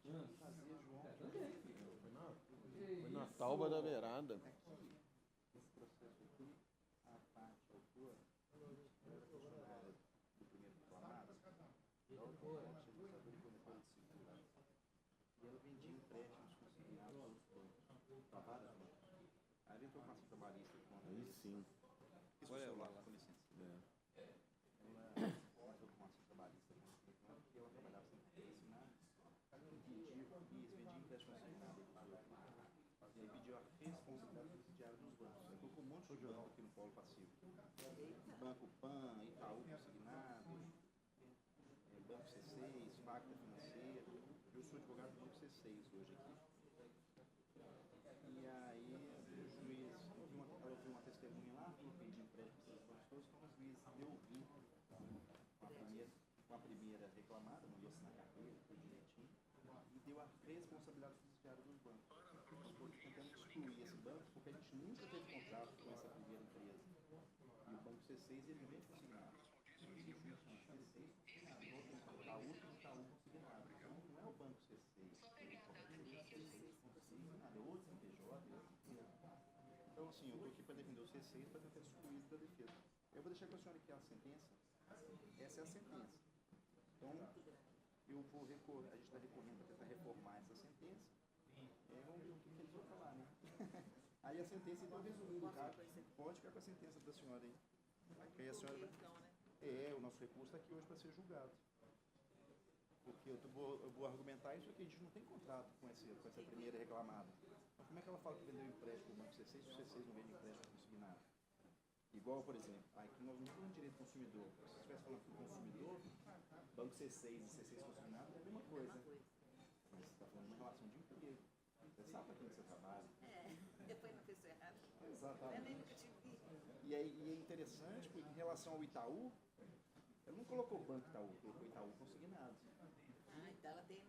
Foi na Tauba da Beirada. Esse processo aqui, a parte autora, era funcionária do primeiro reclamado, da autoridade administradora e corretora de seguros. E ela vendia empréstimos consignados aos bancos, para vários bancos. Aí entrou com ação trabalhista contra Aí isso. sim. Isso é o celular, com licença. Ela entrou com ação trabalhista contra isso, porque ela trabalhava sem assinar, vendia empréstimo consignado. E aí pediu a responsabilidade subsidiária dos bancos. Aí colocou um monte de banco aqui no polo passivo. Banco PAN, Itaú consignado, Banco C6, Facta Financeira. Eu sou advogado do Banco C6 hoje aqui. E aí o juiz, ela ouviu uma testemunha lá, falou que pediu empréstimo para os bancos todos, então o juiz deu o vim com a primeira reclamada, mandou assinar a carteira, tudo direitinho, e deu a responsabilidade subsidiária dos bancos. Porque tentando excluir esse banco, porque a gente nunca teve contrato com essa primeira empresa. E o Banco C6, ele não é consignado. Itaú tem Itaú consignado. Então não é o Banco C6. É outro CNPJ. Então, assim, eu estou aqui para defender o C6 para tentar excluir isso da defesa. Eu vou deixar com a senhora aqui a sentença. Essa é a sentença. Então, eu vou recorrer, a gente está recorrendo para tentar reformar essa sentença. Vamos ver o que eles vão falar, né? Aí a sentença, então, resumindo o caso, pode ficar com a sentença da senhora aí. Aí a senhora vai... o nosso recurso está aqui hoje para ser julgado. Porque eu vou argumentar isso aqui, a gente não tem contrato com essa primeira reclamada. Então, como é que ela fala que vendeu empréstimo no Banco C6 se o C6 não vende empréstimo consignado? Igual, por exemplo, aqui nós não temos direito do consumidor. Se você estivesse falando que o consumidor, Banco C6 e C6 consignado é a mesma coisa. Mas você está falando de uma relação de emprego. Você sabe para quem você trabalha. Depois não fez errado. Exatamente. E aí é interessante, porque em relação ao Itaú, ela não colocou o Banco Itaú, colocou o Itaú consignado. Então ela tem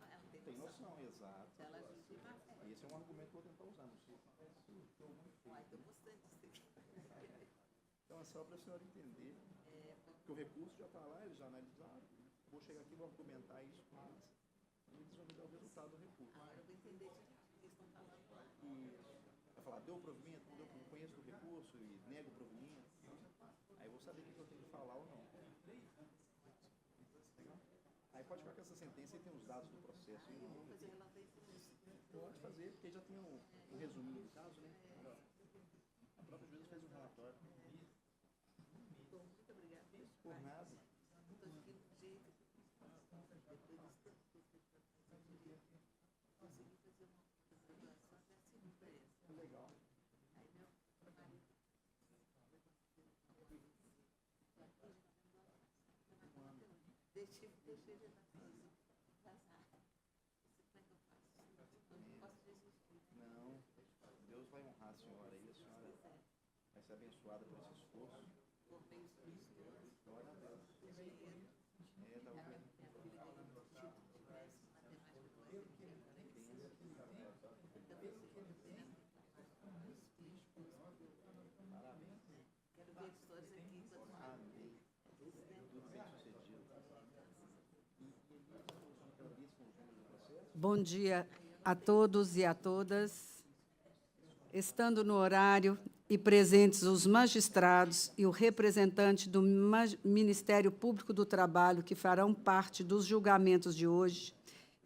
noção, exato. Ela vive na fé. Esse é um argumento que eu vou tentar usar, não sei. Estou gostando disso aqui. Então é só para a senhora entender que o recurso já está lá, eles já analisaram. Vou chegar aqui e vou argumentar isso com eles. E eles vão me dar o resultado do recurso. Agora eu vou entender o que eles estão falando lá. Vai falar, deu provimento, não conheço o recurso e nego o provimento. Aí eu vou saber o que eu tenho que falar ou não. Aí pode ficar com essa sentença e tem os dados do processo. Eu vou fazer relatório isso. Pode fazer, porque já tem o resuminho do caso, né? A própria juíza fez um relatório. Bom, muito obrigada. Por nada. Estou aqui no jeito. Depois disso, consegui fazer uma graduação até a segunda essa. Legal. Aí meu marido deixei de passar. Como é que eu faço? Eu não posso desistir. Não, Deus vai honrar a senhora aí, a senhora vai ser abençoada por esse esforço. Formei os filhos todos. Glória a Deus. Dinheiro. Tá Minha ok. filha ganhou título de mestre em matemática com esse dia. Parabéns. Quero ver eles todos aqui enquanto Amém. Tudo bem sucedido. Bom dia a todos e a todas. Estando no horário e presentes os magistrados e o representante do Ministério Público do Trabalho, que farão parte dos julgamentos de hoje,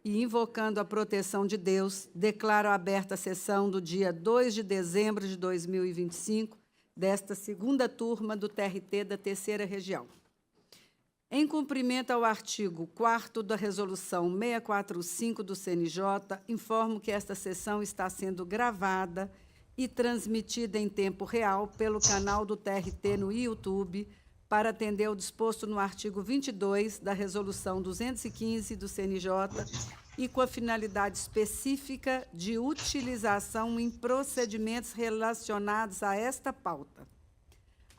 e invocando a proteção de Deus, declaro aberta a sessão do dia 2 de dezembro de 2025, desta segunda turma do TRT da Terceira Região. Em cumprimento ao artigo 4º da Resolução 645 do CNJ, informo que esta sessão está sendo gravada e transmitida em tempo real pelo canal do TRT no YouTube, para atender ao disposto no artigo 22 da Resolução 215 do CNJ e com a finalidade específica de utilização em procedimentos relacionados a esta pauta.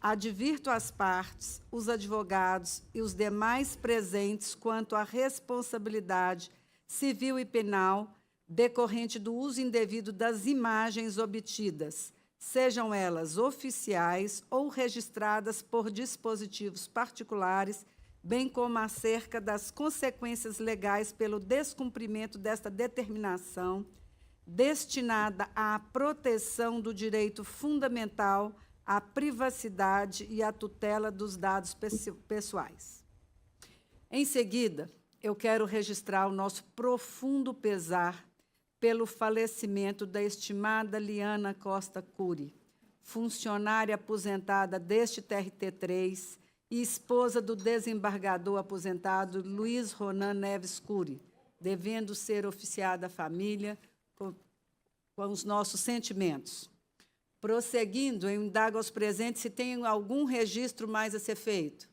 Advirto às partes, os advogados e os demais presentes quanto à responsabilidade civil e penal decorrente do uso indevido das imagens obtidas, sejam elas oficiais ou registradas por dispositivos particulares bem como acerca das consequências legais pelo descumprimento desta determinação, destinada à proteção do direito fundamental à privacidade e à tutela dos dados pessoais. Em seguida, eu quero registrar o nosso profundo pesar pelo falecimento da estimada Liana Costa Cury, funcionária aposentada deste TRT3 e esposa do desembargador aposentado Luiz Ronan Neves Cury, devendo ser oficiada à família com os nossos sentimentos. Prosseguindo, eu indago aos presentes se tem algum registro mais a ser feito.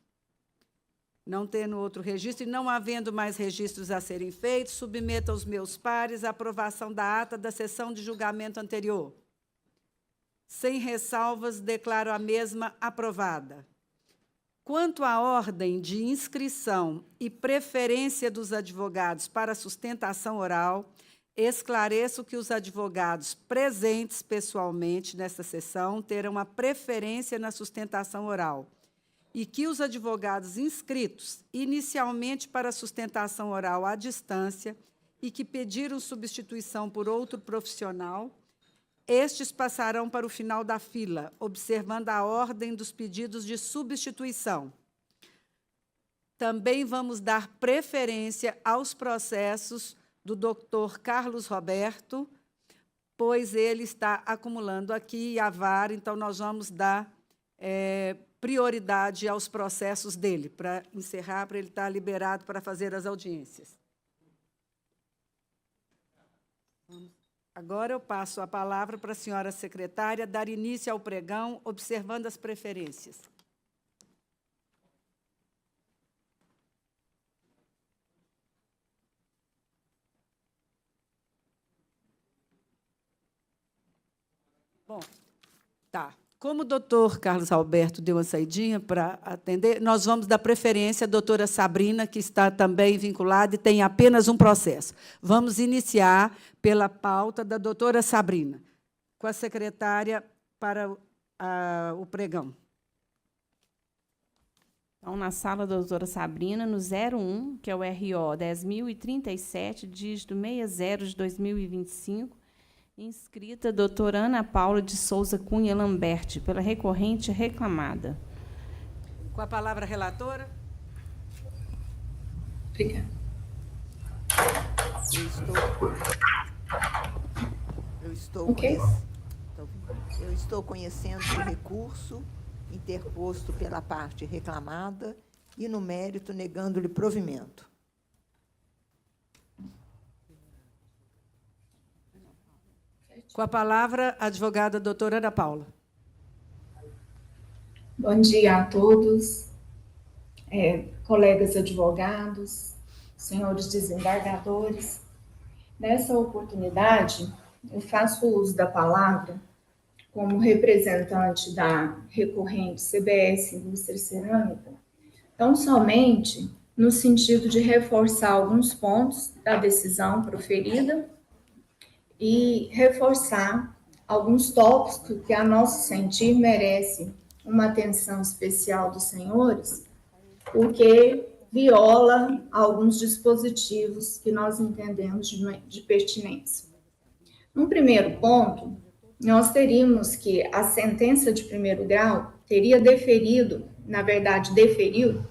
Não tendo outro registro e não havendo mais registros a serem feitos, submeto aos meus pares a aprovação da ata da sessão de julgamento anterior. Sem ressalvas, declaro a mesma aprovada. Quanto à ordem de inscrição e preferência dos advogados para sustentação oral, esclareço que os advogados presentes pessoalmente nesta sessão terão a preferência na sustentação oral e que os advogados inscritos inicialmente para sustentação oral à distância e que pediram substituição por outro profissional, estes passarão para o final da fila, observando a ordem dos pedidos de substituição. Também vamos dar preferência aos processos do Dr. Carlos Roberto, pois ele está acumulando aqui a vara, então nós vamos dar prioridade aos processos dele, para encerrar, para ele estar liberado para fazer as audiências. Agora eu passo a palavra para a senhora secretária dar início ao pregão, observando as preferências. Bom, tá. Como o doutor Carlos Alberto deu uma saidinha para atender, nós vamos dar preferência à doutora Sabrina, que está também vinculada e tem apenas um processo. Vamos iniciar pela pauta da doutora Sabrina, com a secretária para o pregão. Então, na sala da doutora Sabrina, no 01, que é o RO 10.037, dígito 60 de 2025, inscrita a doutora Ana Paula de Souza Cunha Lambert, pela recorrente reclamada. Com a palavra, a relatora. Obrigada. Eu estou conhecendo o recurso interposto pela parte reclamada e, no mérito, negando-lhe provimento. Com a palavra, a advogada doutora Ana Paula. Bom dia a todos, colegas advogados, senhores desembargadores. Nessa oportunidade, eu faço uso da palavra como representante da recorrente CBS Indústria Cerâmica, tão somente no sentido de reforçar alguns pontos da decisão proferida e reforçar alguns tópicos que, a nosso sentir, merece uma atenção especial dos senhores, porque viola alguns dispositivos que nós entendemos de pertinência. No primeiro ponto, nós teríamos que a sentença de primeiro grau teria deferido, na verdade, deferiu,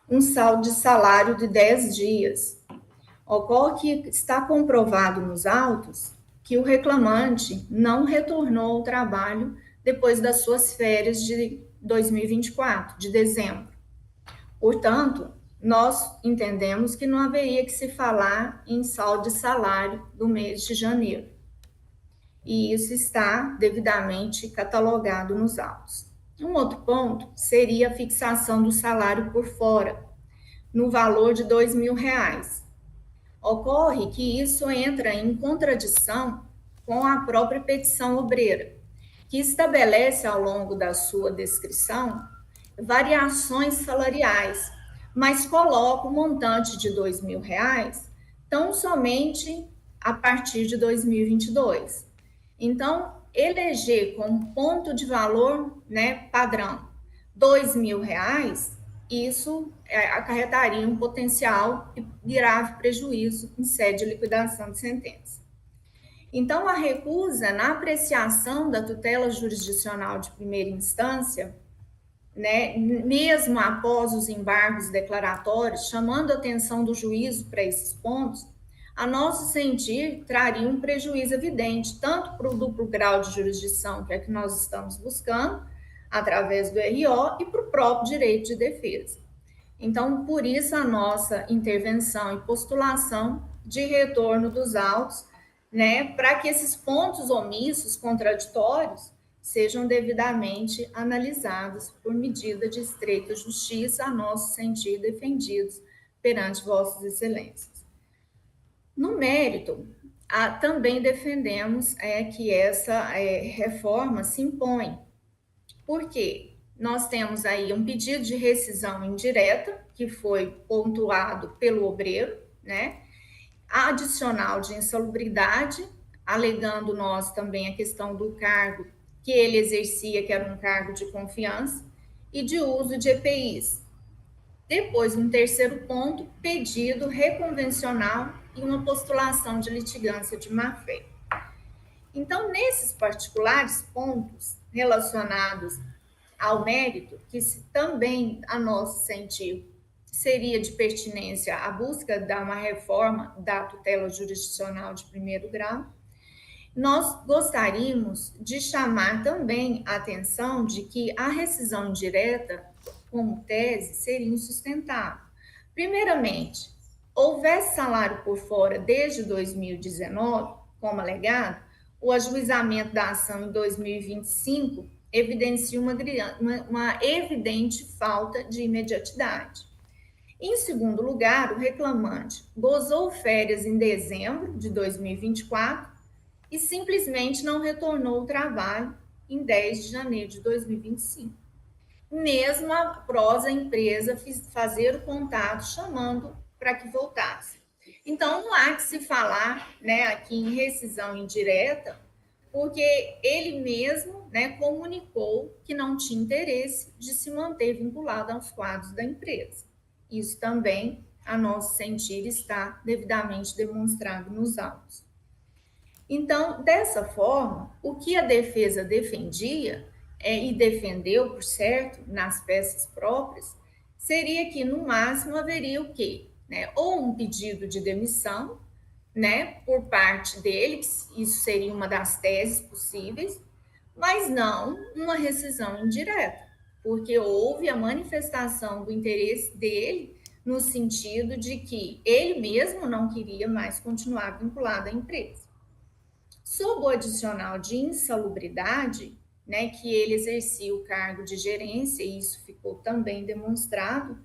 um saldo de salário de 10 dias. Ocorre que está comprovado nos autos que o reclamante não retornou ao trabalho depois das suas férias de 2024, de dezembro. Portanto, nós entendemos que não haveria que se falar em saldo de salário do mês de janeiro. E isso está devidamente catalogado nos autos. Um outro ponto seria a fixação do salário por fora, no valor de R$ 2.000. Ocorre que isso entra em contradição com a própria petição obreira, que estabelece ao longo da sua descrição variações salariais, mas coloca o montante de R$ 2.000 tão somente a partir de 2022. Então, eleger como ponto de valor, padrão, R$ 2.000, isso acarretaria um potencial e grave prejuízo em sede de liquidação de sentença. Então, a recusa na apreciação da tutela jurisdicional de primeira instância, né, mesmo após os embargos declaratórios, chamando a atenção do juízo para esses pontos, a nosso sentir, traria um prejuízo evidente, tanto para o duplo grau de jurisdição, que é que nós estamos buscando, através do RO, e para o próprio direito de defesa. Então, por isso, a nossa intervenção e postulação de retorno dos autos, né, para que esses pontos omissos, contraditórios, sejam devidamente analisados por medida de estreita justiça, a nosso sentir, defendidos perante vossas excelências. No mérito, também defendemos que essa reforma se impõe. Por quê? Nós temos aí um pedido de rescisão indireta, que foi pontuado pelo obreiro, né? Adicional de insalubridade, alegando nós também a questão do cargo que ele exercia, que era um cargo de confiança, e de uso de EPIs. Depois, um terceiro ponto, pedido reconvencional e uma postulação de litigância de má-fé. Então, nesses particulares pontos relacionados ao mérito, que também, a nosso sentir, seria de pertinência a busca de uma reforma da tutela jurisdicional de primeiro grau, nós gostaríamos de chamar também a atenção de que a rescisão indireta, como tese, seria insustentável. Primeiramente, houvesse salário por fora desde 2019, como alegado, o ajuizamento da ação em 2025 evidencia uma evidente falta de imediatidade. Em segundo lugar, o reclamante gozou férias em dezembro de 2024 e simplesmente não retornou ao trabalho em 10 de janeiro de 2025. Mesmo após a empresa fazer o contato chamando para que voltasse. Então, não há que se falar, né, aqui em rescisão indireta, porque ele mesmo, né, comunicou que não tinha interesse de se manter vinculado aos quadros da empresa. Isso também, a nosso sentir, está devidamente demonstrado nos autos. Então, dessa forma, o que a defesa defendia, e defendeu, por certo, nas peças próprias, seria que, no máximo, haveria o quê? Né? Ou um pedido de demissão, né, por parte dele, que isso seria uma das teses possíveis, mas não uma rescisão indireta, porque houve a manifestação do interesse dele no sentido de que ele mesmo não queria mais continuar vinculado à empresa. Sob o adicional de insalubridade, né, que ele exercia o cargo de gerência, e isso ficou também demonstrado,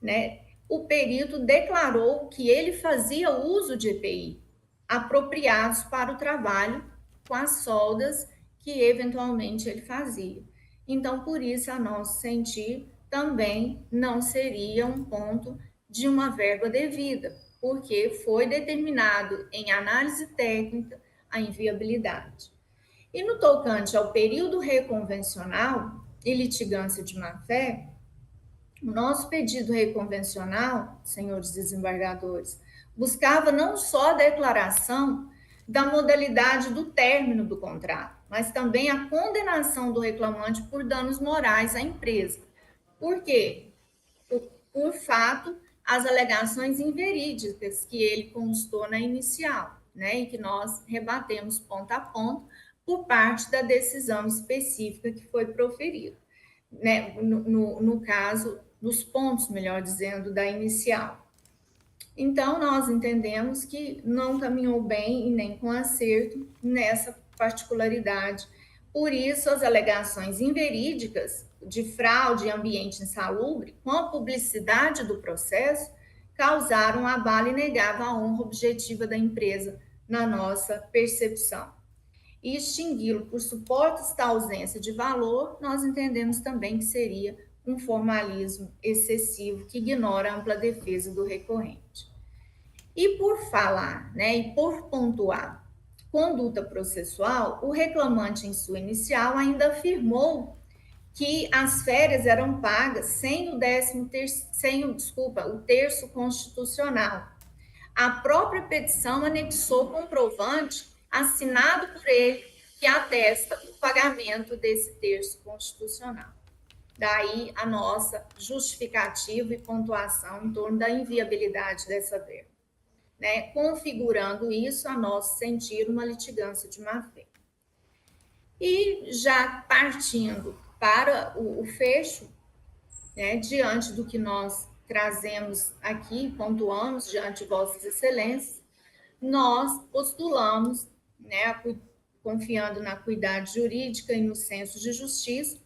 né, o perito declarou que ele fazia uso de EPI apropriados para o trabalho com as soldas que eventualmente ele fazia. Então, por isso, a nosso sentir, também não seria um ponto de uma verba devida, porque foi determinado em análise técnica a inviabilidade. E no tocante ao período reconvencional e litigância de má-fé, o nosso pedido reconvencional, senhores desembargadores, buscava não só a declaração da modalidade do término do contrato, mas também a condenação do reclamante por danos morais à empresa. Por quê? Por fato, as alegações inverídicas que ele constou na inicial, né, e que nós rebatemos ponto a ponto por parte da decisão específica que foi proferida, né, no caso dos pontos, melhor dizendo, da inicial. Então, nós entendemos que não caminhou bem e nem com acerto nessa particularidade. Por isso, as alegações inverídicas de fraude em ambiente insalubre, com a publicidade do processo, causaram abalo inegável à honra objetiva da empresa, na nossa percepção. E extingui-lo por suposta ausência de valor, nós entendemos também que seria um formalismo excessivo que ignora a ampla defesa do recorrente. E por falar, né, e por pontuar conduta processual, o reclamante, em sua inicial, ainda afirmou que as férias eram pagas sem o terço constitucional. A própria petição anexou comprovante assinado por ele que atesta o pagamento desse terço constitucional. Daí a nossa justificativa e pontuação em torno da inviabilidade dessa verba, né? Configurando isso, a nosso sentir, uma litigância de má-fé. E já partindo para o fecho, né, diante do que nós trazemos aqui, pontuamos diante de Vossas Excelências, nós postulamos, né, confiando na acuidade jurídica e no senso de justiça,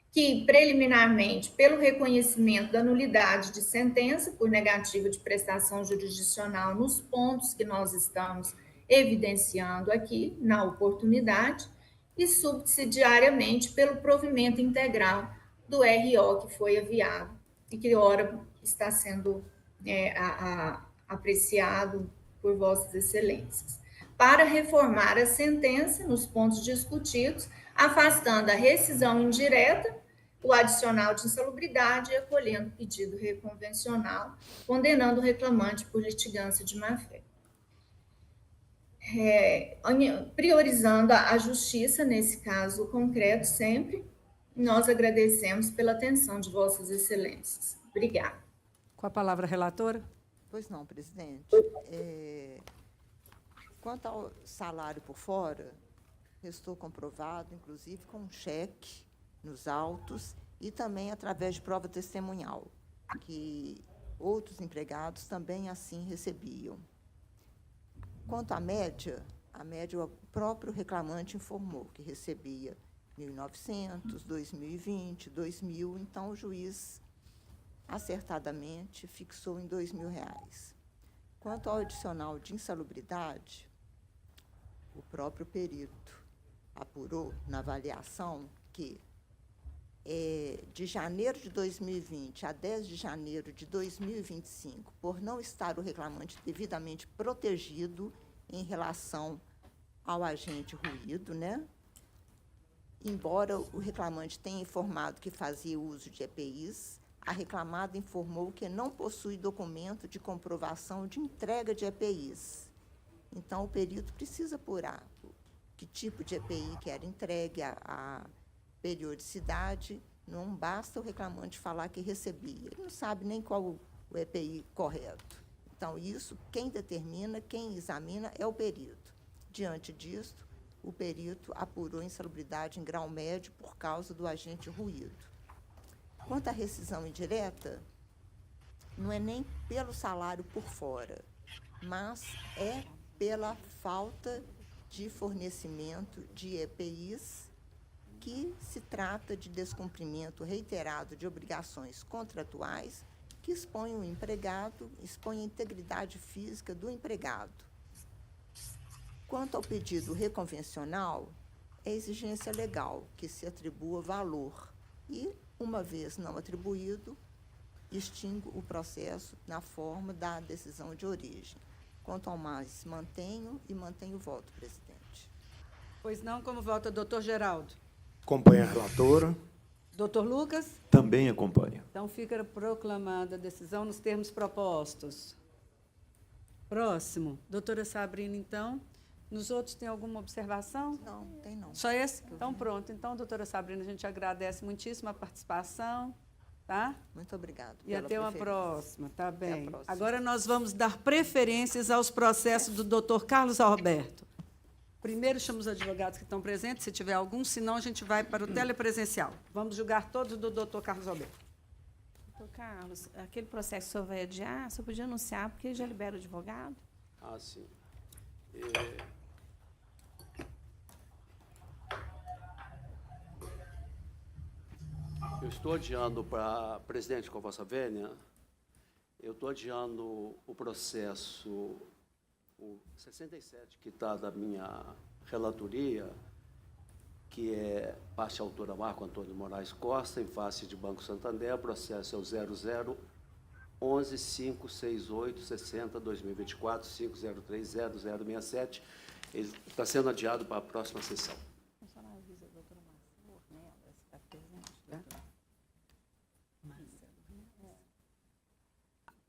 que, preliminarmente, pelo reconhecimento da nulidade de sentença por negativa de prestação jurisdicional nos pontos que nós estamos evidenciando aqui, na oportunidade, e subsidiariamente pelo provimento integral do RO que foi aviado e que, ora, está sendo apreciado por Vossas Excelências, para reformar a sentença nos pontos discutidos, afastando a rescisão indireta, o adicional de insalubridade e acolhendo o pedido reconvencional, condenando o reclamante por litigância de má-fé. Priorizando a justiça, nesse caso concreto, sempre, nós agradecemos pela atenção de Vossas Excelências. Obrigada. Com a palavra, relatora. Pois não, presidente. Quanto ao salário por fora, restou comprovado, inclusive, com um cheque nos autos e também através de prova testemunhal, que outros empregados também assim recebiam. Quanto à média, o próprio reclamante informou que recebia 1.900, 2020, 2.000, então o juiz acertadamente fixou em R$2.000. Quanto ao adicional de insalubridade, o próprio perito apurou na avaliação que de janeiro de 2020 a 10 de janeiro de 2025, por não estar o reclamante devidamente protegido em relação ao agente ruído, né? Embora o reclamante tenha informado que fazia uso de EPIs, a reclamada informou que não possui documento de comprovação de entrega de EPIs. Então, o perito precisa apurar que tipo de EPI que era entregue, a periodicidade. Não basta o reclamante falar que recebia. Ele não sabe nem qual o EPI correto. Então, isso, quem determina, quem examina é o perito. Diante disso, o perito apurou insalubridade em grau médio por causa do agente ruído. Quanto à rescisão indireta, não é nem pelo salário por fora, mas é pela falta de fornecimento de EPIs, que se trata de descumprimento reiterado de obrigações contratuais que expõem o empregado, expõem a integridade física do empregado. Quanto ao pedido reconvencional, é exigência legal que se atribua valor e, uma vez não atribuído, extingo o processo na forma da decisão de origem. Quanto ao mais, mantenho o voto, presidente. Pois não, como vota o doutor Geraldo? Acompanha a relatora. Doutor Lucas? Também acompanha. Então, fica proclamada a decisão nos termos propostos. Próximo. Doutora Sabrina, então. Nos outros, tem alguma observação? Não, tem não. Só esse? Então, pronto. Então, doutora Sabrina, a gente agradece muitíssimo a participação. Tá? Muito obrigada. E até uma próxima, tá bem. Próxima. Agora nós vamos dar preferências aos processos do doutor Carlos Alberto. Primeiro chamo os advogados que estão presentes, se tiver algum, senão a gente vai para o telepresencial. Vamos julgar todos do doutor Carlos Alberto. Doutor Carlos, aquele processo que o senhor vai adiar, o senhor podia anunciar, porque já libera o advogado? Ah, sim. Eu estou adiando para presidente, com vossa vênia, eu estou adiando o processo o 67, que está da minha relatoria, que é parte autora Marco Antônio Moraes Costa, em face de Banco Santander, processo é o 0011-5660-2024-503-0067. Ele está sendo adiado para a próxima sessão.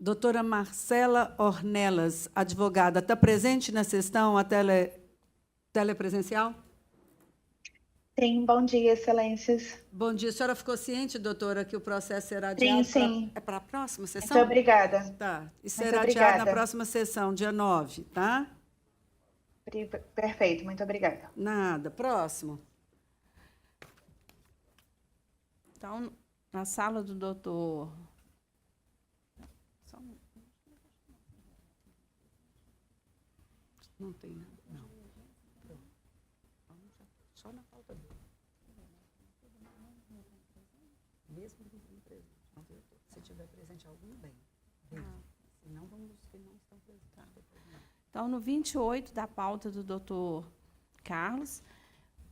Doutora Marcela Ornelas, advogada, está presente na sessão a telepresencial? Sim, bom dia, excelências. Bom dia. A senhora ficou ciente, doutora, que o processo será Sim, adiado sim. para a próxima Muito sessão? obrigada. Tá. E Muito será adiado na obrigada. próxima sessão, dia 9, tá? Perfeito, muito obrigada. Nada. Próximo. Então, na sala do doutor... Não tem nada, não. Só na falta dele. Mesmo que não presente. Se tiver presente algum, bem. Senão, vamos os que não estão presentes. Então, no 28 da pauta do doutor Carlos,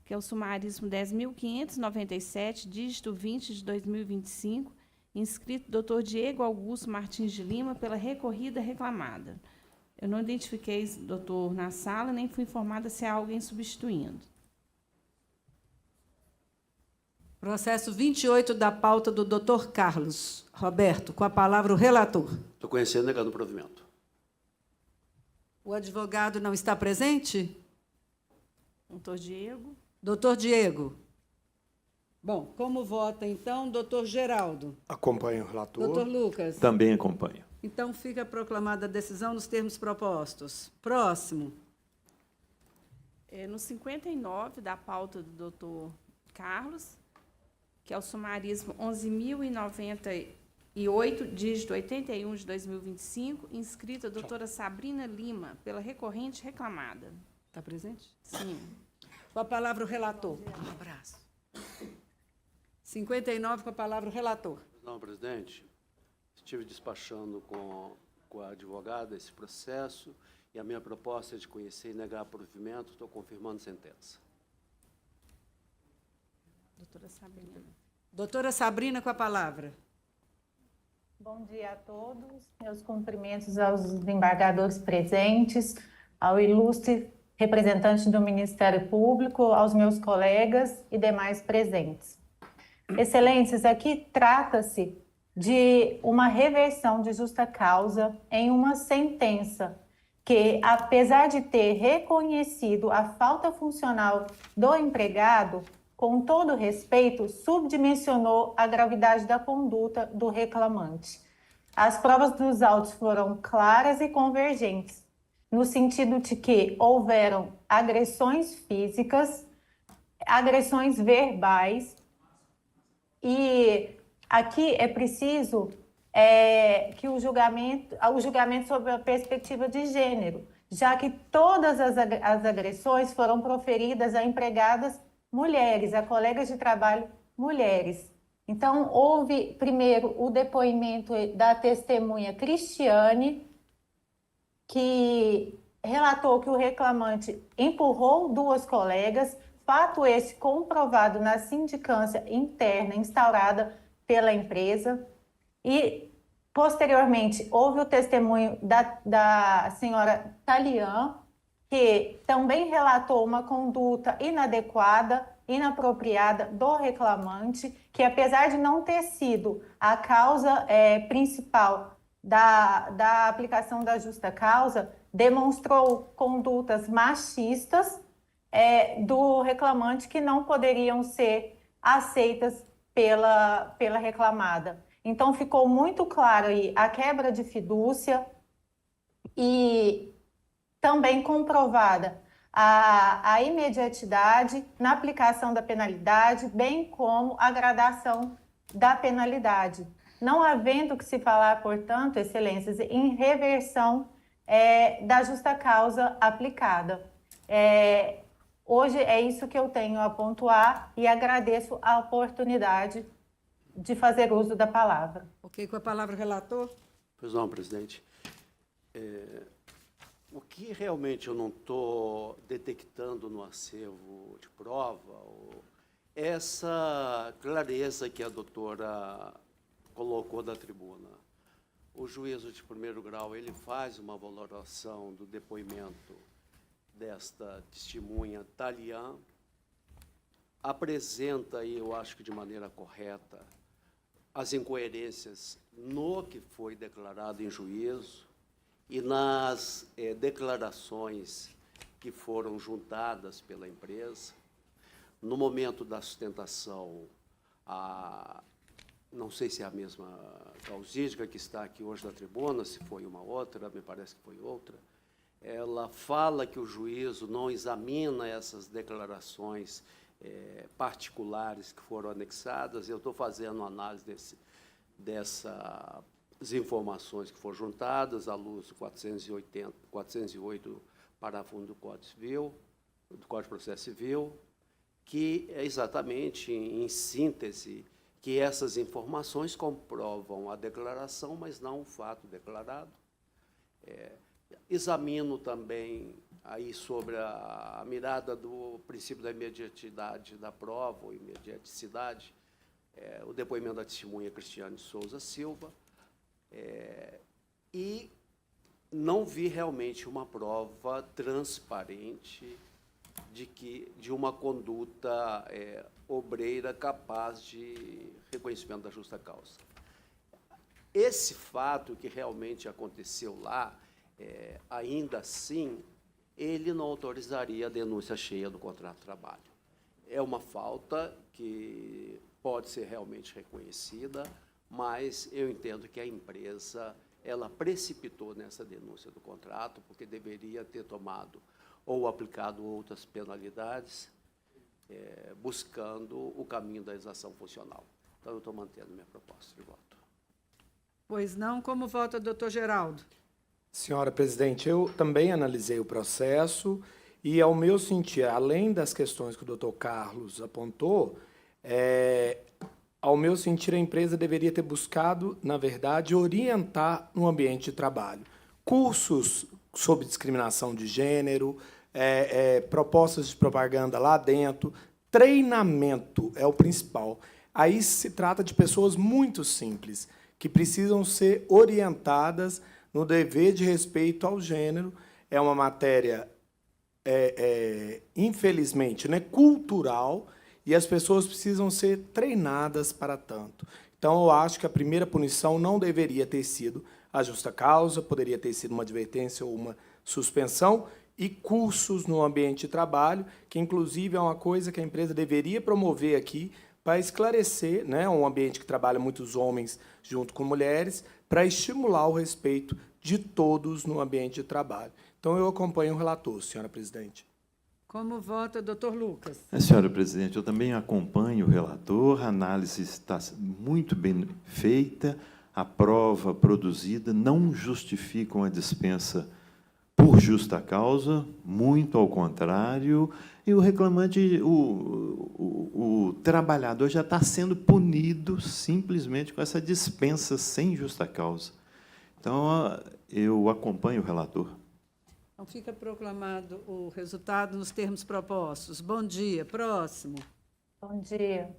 que é o sumarismo 10.597, dígito 20 de 2025, inscrito doutor Diego Augusto Martins de Lima, pela recorrida reclamada. Eu não identifiquei o doutor na sala, nem fui informada se há alguém substituindo. Processo 28 da pauta do doutor Carlos. Roberto, com a palavra o relator. Estou conhecendo, negando o provimento. O advogado não está presente? Doutor Diego. Doutor Diego. Bom, como vota, então, doutor Geraldo? Acompanho o relator. Doutor Lucas? Também acompanho. Então, fica proclamada a decisão nos termos propostos. Próximo. No 59 da pauta do doutor Carlos, que é o sumarismo 11.098, dígito 81 de 2025, inscrita a doutora Sabrina Lima, pela recorrente reclamada. Está presente? Sim. Com a palavra o relator. Um abraço. 59, com a palavra o relator. Não, presidente, estive despachando com a advogada esse processo e a minha proposta é de conhecer e negar provimento. Estou confirmando sentença. Doutora Sabrina. Doutora Sabrina, com a palavra. Bom dia a todos. Meus cumprimentos aos desembargadores presentes, ao ilustre representante do Ministério Público, aos meus colegas e demais presentes. Excelências, aqui trata-se de uma reversão de justa causa em uma sentença que, apesar de ter reconhecido a falta funcional do empregado, com todo respeito, subdimensionou a gravidade da conduta do reclamante. As provas dos autos foram claras e convergentes, no sentido de que houveram agressões físicas, agressões verbais, e aqui é preciso que o julgamento sobre a perspectiva de gênero, já que todas as agressões foram proferidas a empregadas mulheres, a colegas de trabalho mulheres. Então, houve primeiro o depoimento da testemunha Cristiane, que relatou que o reclamante empurrou duas colegas, fato esse comprovado na sindicância interna instaurada pela empresa. E, posteriormente, houve o testemunho da senhora Talian, que também relatou uma conduta inadequada, inapropriada do reclamante, que, apesar de não ter sido a causa principal da aplicação da justa causa, demonstrou condutas machistas do reclamante que não poderiam ser aceitas pela reclamada. Então, ficou muito claro aí a quebra de fidúcia e também comprovada a imediatidade na aplicação da penalidade, bem como a gradação da penalidade. Não havendo que se falar, portanto, excelências, em reversão da justa causa aplicada. Hoje é isso que eu tenho a pontuar e agradeço a oportunidade de fazer uso da palavra. Ok, com a palavra o relator. Pois não, presidente. O que realmente eu não estou detectando no acervo de prova, essa clareza que a doutora colocou da tribuna. O juízo de primeiro grau, ele faz uma valoração do depoimento desta testemunha Talian, apresenta aí, eu acho que de maneira correta, as incoerências no que foi declarado em juízo e nas declarações que foram juntadas pela empresa, no momento da sustentação, não sei se é a mesma causídica que está aqui hoje na tribuna, se foi uma outra, me parece que foi outra, ela fala que o juízo não examina essas declarações particulares que foram anexadas. Eu estou fazendo análise dessas informações que foram juntadas à luz do 408, parágrafo 1 do Código Civil, do Código de Processo Civil, que é exatamente, em síntese, que essas informações comprovam a declaração, mas não o fato declarado. Examino também aí sobre a mirada do princípio da imediatidade da prova, ou imediaticidade, o depoimento da testemunha Cristiane Souza Silva, e não vi realmente uma prova transparente de uma conduta obreira capaz de reconhecimento da justa causa. Esse fato que realmente aconteceu lá, ainda assim, ele não autorizaria a denúncia cheia do contrato de trabalho. É uma falta que pode ser realmente reconhecida, mas eu entendo que a empresa ela precipitou nessa denúncia do contrato, porque deveria ter tomado ou aplicado outras penalidades, buscando o caminho da exação funcional. Então, eu estou mantendo minha proposta de voto. Pois não, como vota o doutor Geraldo? Senhora presidente, eu também analisei o processo e, ao meu sentir, além das questões que o doutor Carlos apontou, ao meu sentir, a empresa deveria ter buscado, na verdade, orientar no ambiente de trabalho. Cursos sobre discriminação de gênero, propostas de propaganda lá dentro, treinamento é o principal. Aí se trata de pessoas muito simples, que precisam ser orientadas no dever de respeito ao gênero. É uma matéria, infelizmente, né, cultural, e as pessoas precisam ser treinadas para tanto. Então, eu acho que a primeira punição não deveria ter sido a justa causa, poderia ter sido uma advertência ou uma suspensão, e cursos no ambiente de trabalho, que, inclusive, é uma coisa que a empresa deveria promover aqui para esclarecer, né, um ambiente que trabalha muitos homens junto com mulheres, para estimular o respeito de todos no ambiente de trabalho. Então, eu acompanho o relator, senhora presidente. Como vota o doutor Lucas? Senhora presidente, eu também acompanho o relator, a análise está muito bem feita, a prova produzida não justifica uma dispensa por justa causa, muito ao contrário, e o reclamante, o trabalhador já está sendo punido simplesmente com essa dispensa sem justa causa. Então, eu acompanho o relator. Então, fica proclamado o resultado nos termos propostos. Bom dia. Próximo. Bom dia.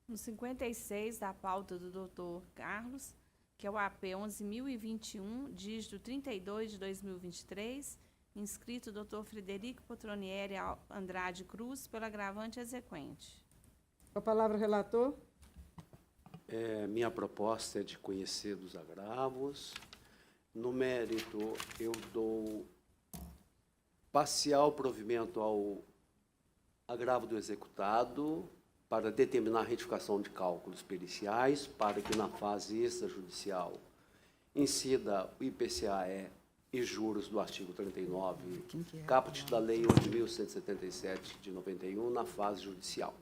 No 56 da pauta do doutor Carlos, que é o AP 11.021, dígito 32 de 2023, inscrito doutor Frederico Potronieri Andrade Cruz, pelo agravante exequente. Com a palavra o relator. Minha proposta é de conhecer dos agravos. No mérito, eu dou parcial provimento ao agravo do executado para determinar a retificação de cálculos periciais, para que, na fase extrajudicial, incida o IPCA e juros do artigo 39, caput da Lei 11.177, de 91, na fase judicial.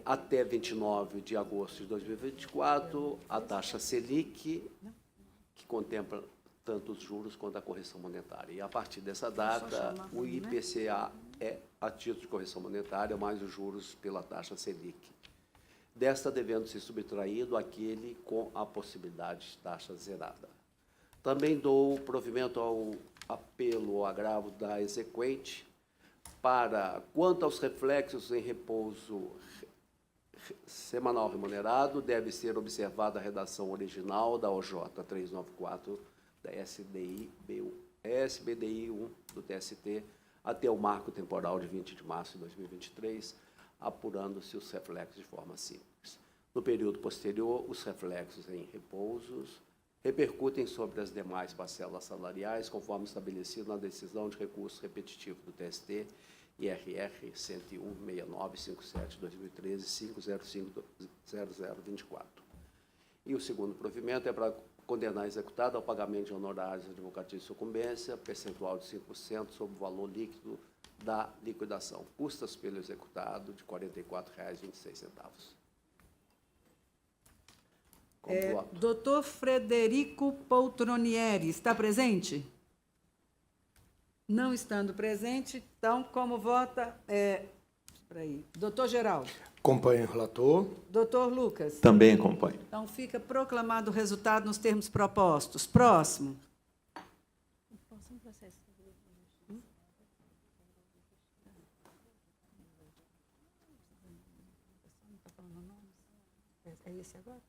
Até 29 de agosto de 2024, a taxa Selic, que contempla tanto os juros quanto a correção monetária. E, a partir dessa data, o IPCA a título de correção monetária, mais os juros pela taxa Selic. Desta devendo ser subtraído aquele com a possibilidade de taxa zerada. Também dou provimento ao apelo ou agravo da exequente para, quanto aos reflexos em repouso semanal remunerado, deve ser observada a redação original da OJ 394 da SBDI 1 do TST até o marco temporal de 20 de março de 2023, apurando-se os reflexos de forma simples. No período posterior, os reflexos em repousos repercutem sobre as demais parcelas salariais, conforme estabelecido na decisão de recurso repetitivo do TST, IRR 101-69-57-2013-5050024. E o segundo provimento é para condenar executado ao pagamento de honorários advocatícios de sucumbência, percentual de 5% sobre o valor líquido da liquidação, custas pelo executado de R$ 44,26. Doutor Frederico Poltronieri, está presente? Não estando presente, então, como vota? Doutor Geraldo. Acompanho o relator. Doutor Lucas. Também acompanho. Então, fica proclamado o resultado nos termos propostos. Próximo. É esse agora?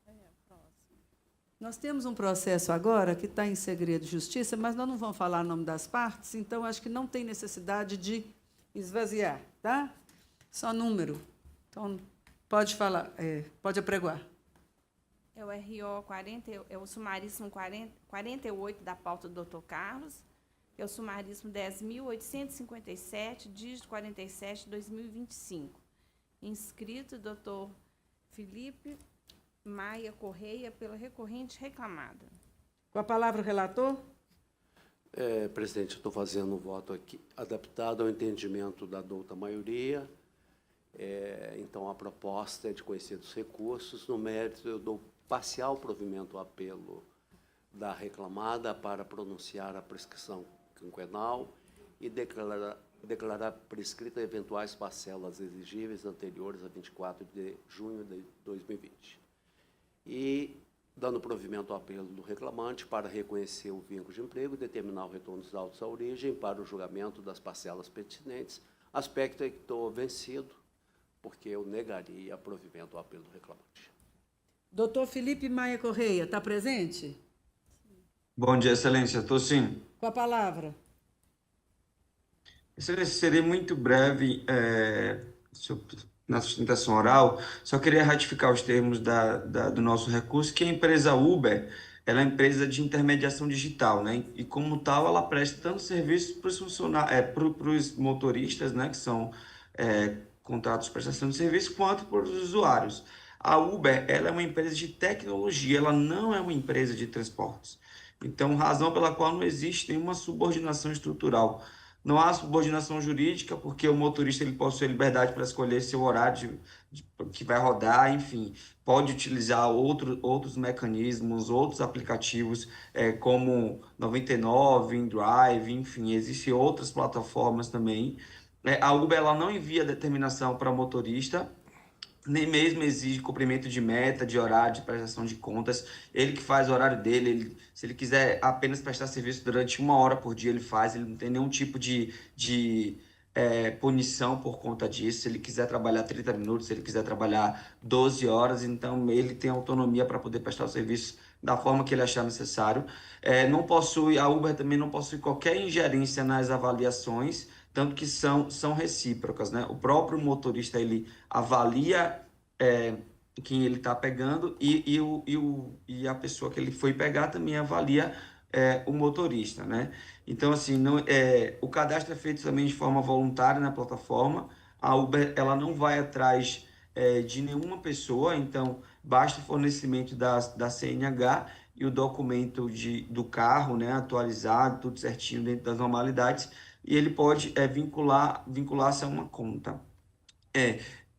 Nós temos um processo agora que está em segredo de justiça, mas nós não vamos falar o nome das partes, então acho que não tem necessidade de esvaziar, tá? Só número. Então, pode falar, pode apregoar. É o RO 40, é o sumaríssimo 48 da pauta do doutor Carlos, é o sumaríssimo 10.857, dígito 47, 2025. Inscrito, doutor Felipe Maia Correia, pela recorrente reclamada. Com a palavra o relator. Presidente, eu estou fazendo um voto aqui adaptado ao entendimento da douta maioria. Então, a proposta é de conhecer dos recursos. No mérito, eu dou parcial provimento ao apelo da reclamada para pronunciar a prescrição quinquenal e declarar prescrita eventuais parcelas exigíveis anteriores a 24 de junho de 2020. E dando provimento ao apelo do reclamante para reconhecer o vínculo de emprego e determinar o retorno dos autos à origem para o julgamento das parcelas pertinentes, aspecto em que estou vencido, porque eu negaria provimento ao apelo do reclamante. Doutor Felipe Maia Correia, está presente? Bom dia, Excelência. Estou sim. Com a palavra. Excelência, serei muito breve na sustentação oral. Só queria ratificar os termos do nosso recurso, que a empresa Uber ela é empresa de intermediação digital, né? E como tal, ela presta tanto serviço para os para os motoristas, né? Que são contratos de prestação de serviço, quanto para os usuários. A Uber ela é uma empresa de tecnologia, ela não é uma empresa de transportes. Então, razão pela qual não existe nenhuma subordinação estrutural. Não há subordinação jurídica, porque o motorista ele possui liberdade para escolher seu horário que vai rodar, enfim, pode utilizar outros mecanismos, outros aplicativos, como 99, InDrive, enfim, existem outras plataformas também. A Uber ela não envia determinação para motorista, nem mesmo exige cumprimento de meta, de horário, de prestação de contas. Ele que faz o horário dele, se ele quiser apenas prestar serviço durante 1 hora por dia, ele faz, ele não tem nenhum tipo de punição por conta disso. Se ele quiser trabalhar 30 minutos, se ele quiser trabalhar 12 horas, então ele tem autonomia para poder prestar o serviço da forma que ele achar necessário. A Uber também não possui qualquer ingerência nas avaliações, tanto que são recíprocas, né? O próprio motorista ele avalia quem ele está pegando e a pessoa que ele foi pegar também avalia o motorista, né? Então, assim, o cadastro é feito também de forma voluntária na plataforma. A Uber ela não vai atrás de nenhuma pessoa, então basta o fornecimento da CNH e o documento do carro, né, atualizado, tudo certinho dentro das normalidades, e ele pode vincular-se a uma conta.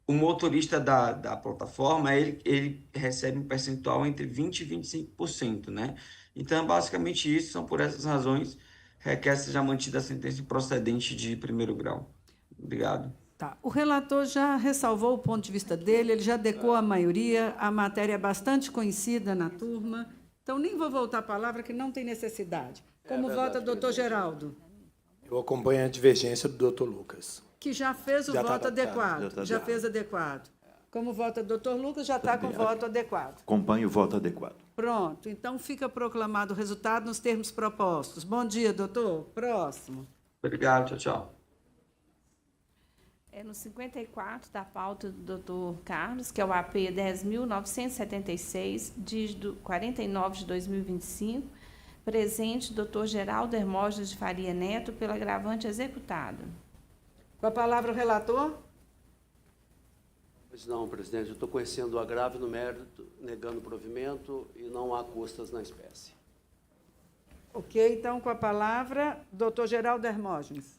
O motorista da plataforma, ele recebe um percentual entre 20% e 25%, né? Então, basicamente isso, são por essas razões, requer seja mantida a sentença procedente de 1º grau. Obrigado. Tá. O relator já ressalvou o ponto de vista dele, ele já adequou a maioria, a matéria é bastante conhecida na turma, então nem vou voltar a palavra, que não tem necessidade. Como vota o doutor Geraldo? Eu acompanho a divergência do doutor Lucas. Que já fez o voto adequado. Já fez adequado. Como vota o doutor Lucas, já está com o voto adequado. Acompanho o voto adequado. Pronto. Então, fica proclamado o resultado nos termos propostos. Bom dia, doutor. Próximo. Obrigado. Tchau, tchau. No 54 da pauta do Dr. Carlos, que é o AP 10.976, dígito 49 de 2025, presente Dr. Geraldo Hermógenes de Faria Neto, pelo agravante executado. Com a palavra o relator. Pois não, presidente, eu estou conhecendo o agravo no mérito, negando o provimento e não há custas na espécie. Ok, então, com a palavra, doutor Geraldo Hermógenes.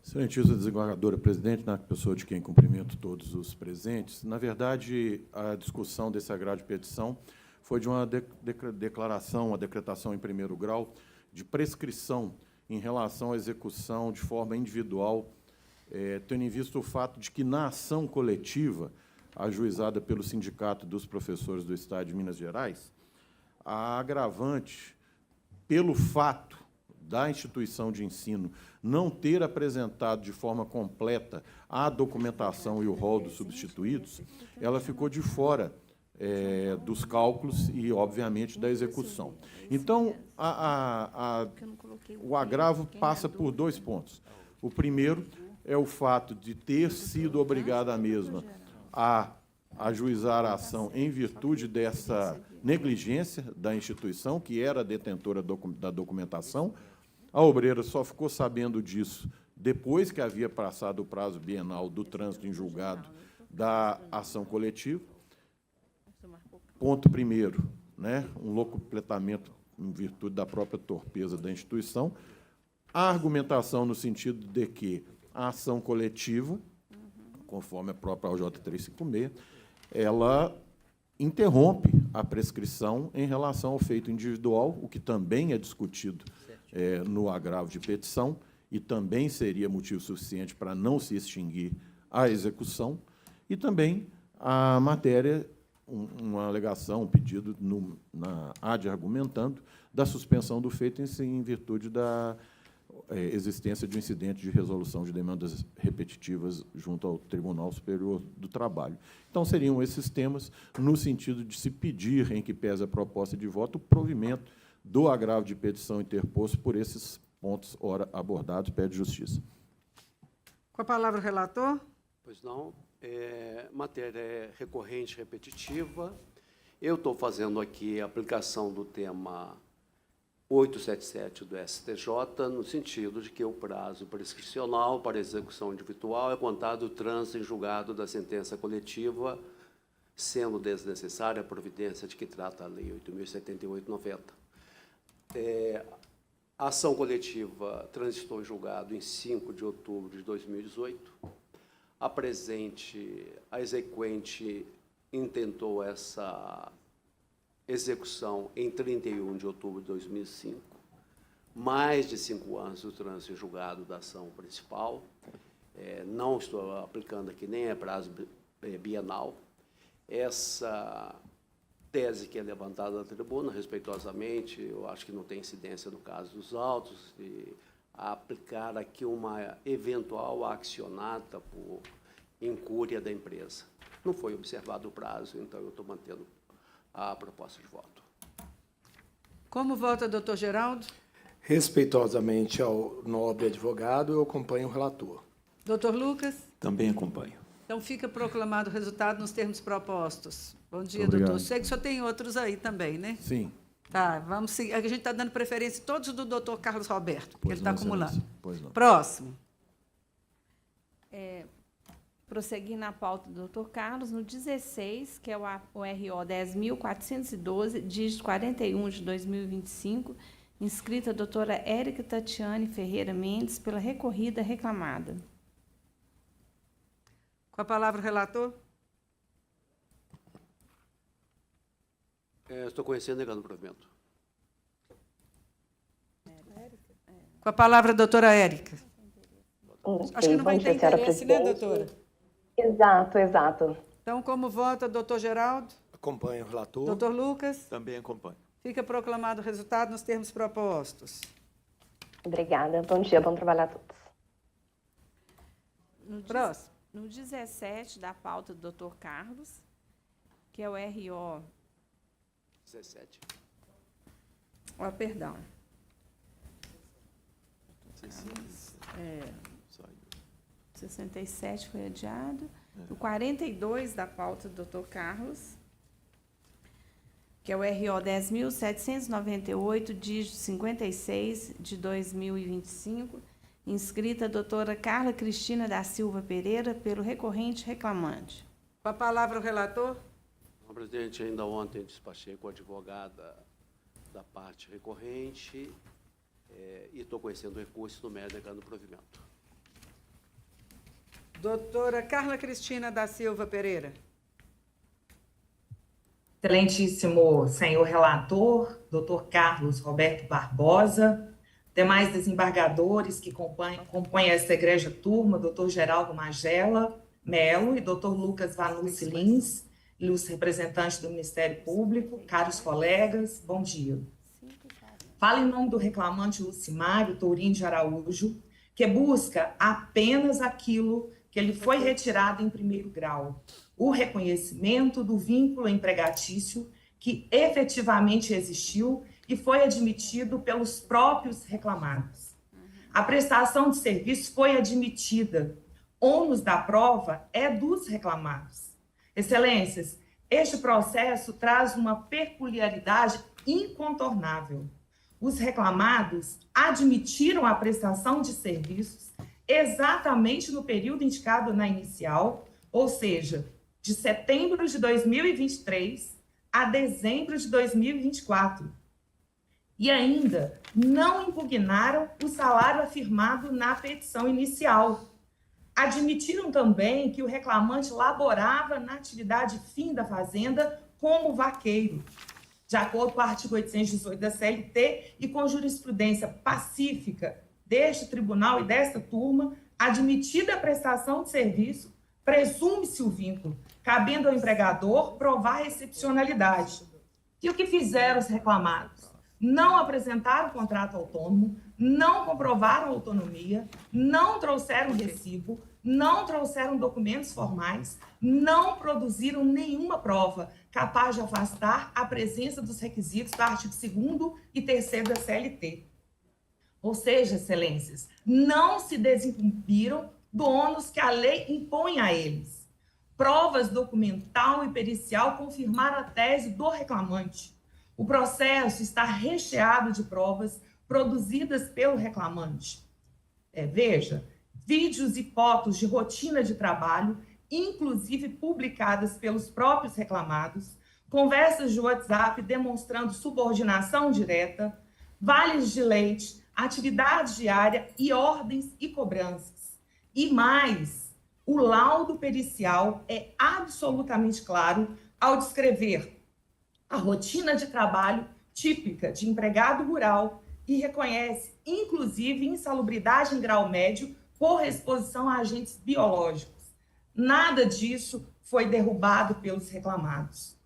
Excelentíssima desembargadora presidente, na pessoa de quem cumprimento todos os presentes, na verdade, a discussão desse agravo de petição foi de uma declaração, uma decretação em primeiro grau de prescrição em relação à execução de forma individual, tendo em vista o fato de que, na ação coletiva ajuizada pelo Sindicato dos Professores do Estado de Minas Gerais, a agravante, pelo fato da instituição de ensino não ter apresentado de forma completa a documentação e o rol dos substituídos, ela ficou de fora dos cálculos e, obviamente, da execução. Então, o agravo passa por 2 pontos. O primeiro é o fato de ter sido obrigada a mesma a ajuizar a ação em virtude dessa negligência da instituição, que era detentora da documentação. A obreira só ficou sabendo disso depois que havia passado o prazo bienal do trânsito em julgado da ação coletiva. Ponto primeiro, né, um locupletamento em virtude da própria torpeza da instituição. A argumentação no sentido de que a ação coletiva, conforme a própria AUJ 356, ela interrompe a prescrição em relação ao feito individual, o que também é discutido no agravo de petição, e também seria motivo suficiente para não se extinguir a execução, e também a matéria, uma alegação, um pedido na AD argumentando da suspensão do feito em virtude da existência de um incidente de resolução de demandas repetitivas junto ao Tribunal Superior do Trabalho. Então, seriam esses temas no sentido de se pedir, em que pese a proposta de voto, o provimento do agravo de petição interposto por esses pontos ora abordados, pede justiça. Com a palavra o relator. Pois não. Matéria recorrente repetitiva. Eu estou fazendo aqui a aplicação do tema 877 do STJ, no sentido de que o prazo prescricional para execução individual é contado o trânsito em julgado da sentença coletiva, sendo desnecessária a providência de que trata a Lei 8.078/90. A ação coletiva transitou em julgado em 5 de outubro de 2018. A exequente intentou essa execução em 31 de outubro de 2005. Mais de 5 anos do trânsito em julgado da ação principal. Não estou aplicando aqui nem a prazo bienal. Essa tese que é levantada na tribuna, respeitosamente, eu acho que não tem incidência no caso dos autos, e aplicar aqui uma eventual accionata por incúria da empresa. Não foi observado o prazo, então eu estou mantendo a proposta de voto. Como vota, doutor Geraldo? Respeitosamente ao nobre advogado, eu acompanho o relator. Doutor Lucas? Também acompanho. Então, fica proclamado o resultado nos termos propostos. Bom dia, Obrigado. doutor. Sei que o senhor tem outros aí também, né? Sim. Tá, vamos seguir. A gente está dando preferência todos do doutor Carlos Roberto, porque ele está não, acumulando. excelência. Pois não. Próximo. Prosseguir na pauta do Dr. Carlos, no 16, que é o RO 10.412, dígito 41 de 2025, inscrita a doutora Érica Tatiane Ferreira Mendes, pela recorrida reclamada. Com a palavra o relator. Estou conhecendo negando o provimento. Com a palavra a doutora Érica. Ok, Acho que não vai bom ter dia, senhora interesse, né, presidente? doutora? Exato. Então, como vota, doutor Geraldo? Acompanho o relator. Doutor Lucas? Também acompanho. Fica proclamado o resultado nos termos propostos. Obrigada. Bom dia, bom trabalho a todos. Próximo. No 17 da pauta do Dr. Carlos, que é o RO... 17. Perdão. 67 foi adiado. O 42 da pauta do Dr. Carlos, que é o RO 10.798, dígito 56, de 2025, inscrita a doutora Carla Cristina da Silva Pereira, pelo recorrente reclamante. Com a palavra o relator. Senhor presidente, ainda ontem despachei com a advogada da parte recorrente e estou conhecendo o recurso no mérito declarando provimento. Doutora Carla Cristina da Silva Pereira. Excelentíssimo senhor relator, doutor Carlos Roberto Barbosa, demais desembargadores que compõem essa egrégia turma, doutor Geraldo Magela Melo e doutor Lucas Vanucci Lins, ilustres representantes do Ministério Público, caros colegas, bom dia. Falo em nome do reclamante Lucimário Tourinho de Araújo, que busca apenas aquilo que lhe foi retirado em primeiro grau, o reconhecimento do vínculo empregatício que efetivamente existiu e foi admitido pelos próprios reclamados. A prestação de serviço foi admitida. Ônus da prova é dos reclamados. Excelências, este processo traz uma peculiaridade incontornável. Os reclamados admitiram a prestação de serviços exatamente no período indicado na inicial, ou seja, de setembro de 2023 a dezembro de 2024. E ainda não impugnaram o salário afirmado na petição inicial. Admitiram também que o reclamante laborava na atividade fim da fazenda como vaqueiro, de acordo com o artigo 818 da CLT e com jurisprudência pacífica deste tribunal e desta turma, admitida a prestação de serviço, presume-se o vínculo, cabendo ao empregador provar a excepcionalidade. E o que fizeram os reclamados? Não apresentaram contrato autônomo, não comprovaram autonomia, não trouxeram recibo, não trouxeram documentos formais, não produziram nenhuma prova capaz de afastar a presença dos requisitos do artigo 2º e 3º da CLT. Ou seja, excelências, não se desincumbiram do ônus que a lei impõe a eles. Provas documental e pericial confirmaram a tese do reclamante. O processo está recheado de provas produzidas pelo reclamante. Veja, vídeos e fotos de rotina de trabalho, inclusive publicadas pelos próprios reclamados, conversas de WhatsApp demonstrando subordinação direta, vales de leite, atividade diária e ordens e cobranças. E mais, o laudo pericial é absolutamente claro ao descrever a rotina de trabalho típica de empregado rural e reconhece, inclusive, insalubridade em grau médio por exposição a agentes biológicos. Nada disso foi derrubado pelos reclamados.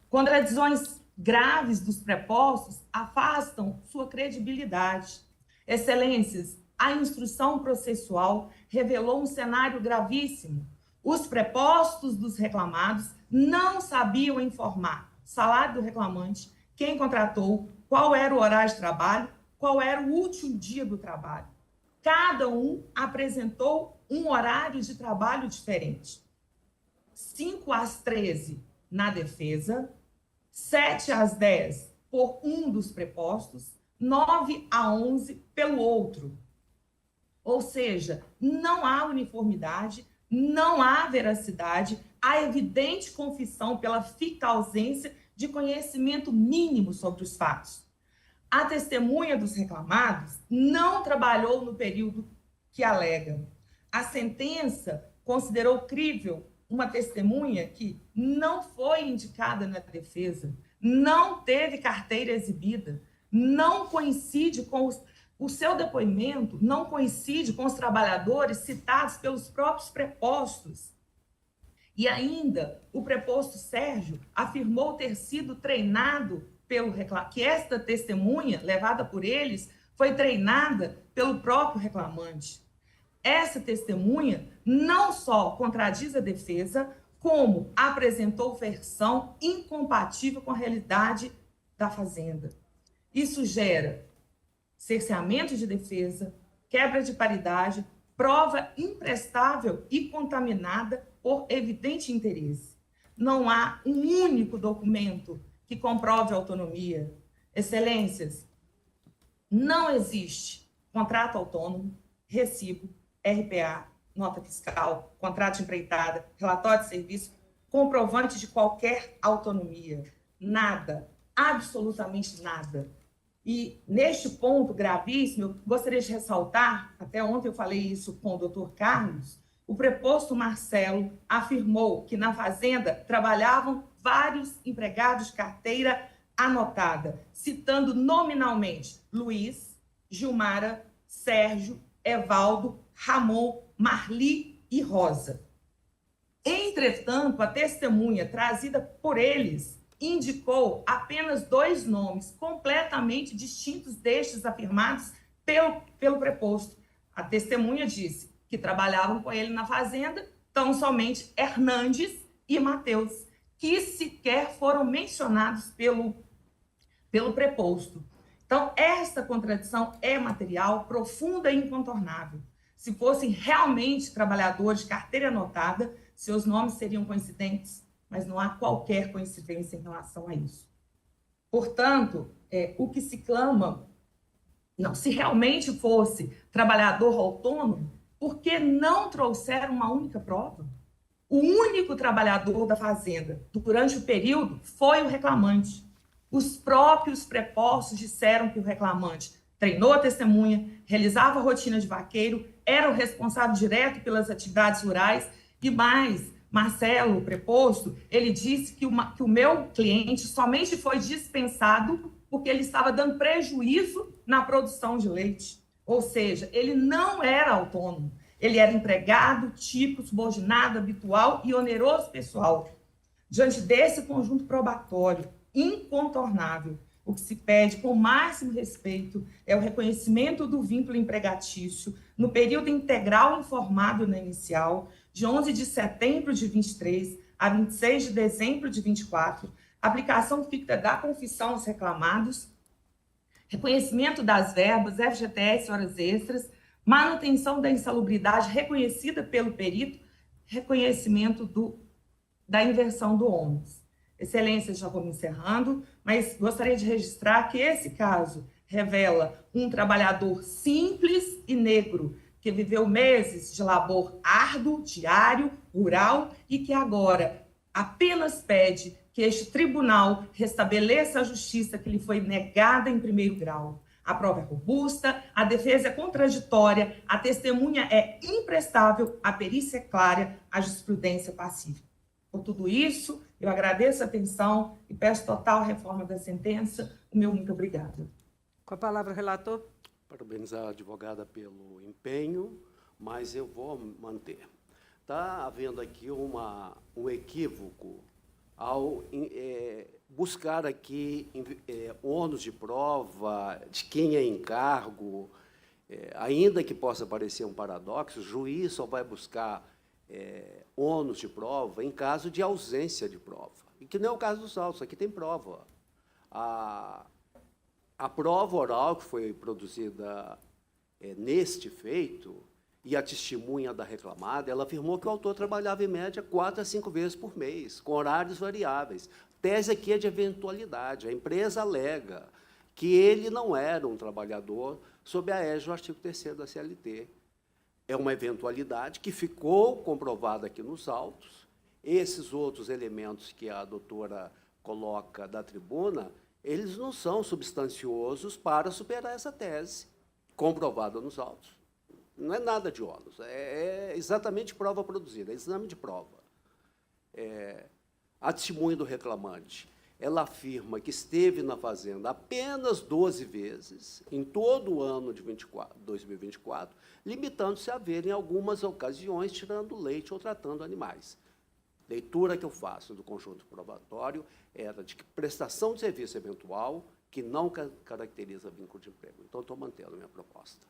Contradições graves dos prepostos afastam sua credibilidade. Excelências, a instrução processual revelou um cenário gravíssimo. Os prepostos dos reclamados não sabiam informar o salário do reclamante, quem contratou, qual era o horário de trabalho, qual era o último dia do trabalho. Cada um apresentou um horário de trabalho diferente. 5 às 13 na defesa, 7 às 10 por um dos prepostos, 9 a 11 pelo outro. Ou seja, não há uniformidade, não há veracidade, há evidente confissão pela ficta ausência de conhecimento mínimo sobre os fatos. A testemunha dos reclamados não trabalhou no período que alega. A sentença considerou crível uma testemunha que não foi indicada na defesa, não teve carteira exibida, não coincide com o seu depoimento, não coincide com os trabalhadores citados pelos próprios prepostos. E ainda, o preposto Sérgio afirmou ter sido treinado que esta testemunha, levada por eles, foi treinada pelo próprio reclamante. Essa testemunha não só contradiz a defesa, como apresentou versão incompatível com a realidade da fazenda. Isso gera cerceamento de defesa, quebra de paridade, prova imprestável e contaminada por evidente interesse. Não há um único documento que comprove a autonomia. Excelências, não existe contrato autônomo, recibo, RPA, nota fiscal, contrato de empreitada, relatório de serviço, comprovante de qualquer autonomia. Nada, absolutamente nada. E, neste ponto gravíssimo, eu gostaria de ressaltar, até ontem eu falei isso com o doutor Carlos, o preposto Marcelo afirmou que na fazenda trabalhavam vários empregados de carteira anotada, citando nominalmente Luiz, Gilmara, Sérgio, Evaldo, Ramon, Marli e Rosa. Entretanto, a testemunha trazida por eles indicou apenas 2 nomes completamente distintos destes afirmados pelo preposto. A testemunha disse que trabalhavam com ele na fazenda tão somente Hernandes e Mateus, que sequer foram mencionados pelo preposto. Então, esta contradição é material, profunda e incontornável. Se fossem realmente trabalhadores de carteira anotada, seus nomes seriam coincidentes, mas não há qualquer coincidência em relação a isso. Portanto, o que se clama, não, se realmente fosse trabalhador autônomo, por que não trouxeram uma única prova? O único trabalhador da fazenda durante o período foi o reclamante. Os próprios prepostos disseram que o reclamante treinou a testemunha, realizava a rotina de vaqueiro, era o responsável direto pelas atividades rurais e mais, Marcelo, o preposto, ele disse que o meu cliente somente foi dispensado porque ele estava dando prejuízo na produção de leite. Ou seja, ele não era autônomo, ele era empregado, tipo, subordinado, habitual e oneroso pessoal. Diante desse conjunto probatório incontornável, o que se pede com o máximo respeito é o reconhecimento do vínculo empregatício no período integral informado na inicial, de 11 de setembro de 23 a 26 de dezembro de 24, aplicação ficta da confissão aos reclamados, reconhecimento das verbas, FGTS, horas extras, manutenção da insalubridade reconhecida pelo perito, reconhecimento da inversão do ônus. Excelências, já vou me encerrando, mas gostaria de registrar que esse caso revela um trabalhador simples e negro, que viveu meses de labor árduo, diário, rural, e que agora apenas pede que este tribunal restabeleça a justiça que lhe foi negada em primeiro grau. A prova é robusta, a defesa é contraditória, a testemunha é imprestável, a perícia é clara, a jurisprudência pacífica. Por tudo isso, eu agradeço a atenção e peço total reforma da sentença. O meu muito obrigado. Com a palavra, o relator. Parabenizar a advogada pelo empenho, mas eu vou manter. Está havendo aqui um equívoco ao buscar aqui ônus de prova de quem é encargo, ainda que possa parecer um paradoxo, o juiz só vai buscar ônus de prova em caso de ausência de prova. E que não é o caso dos autos, aqui tem prova. A prova oral que foi produzida neste feito e a testemunha da reclamada, ela afirmou que o autor trabalhava em média 4 a 5 vezes por mês, com horários variáveis. Tese aqui é de eventualidade. A empresa alega que ele não era um trabalhador sob a égide do artigo 3º da CLT. É uma eventualidade que ficou comprovada aqui nos autos. Esses outros elementos que a doutora coloca da tribuna, eles não são substanciosos para superar essa tese, comprovada nos autos. Não é nada de ônus, é exatamente prova produzida, é exame de prova. A testemunha do reclamante, ela afirma que esteve na fazenda apenas 12 vezes, em todo o ano de 2024, limitando-se a ver em algumas ocasiões tirando leite ou tratando animais. Leitura que eu faço do conjunto probatório era de que prestação de serviço eventual que não caracteriza vínculo de emprego. Então, estou mantendo a minha proposta.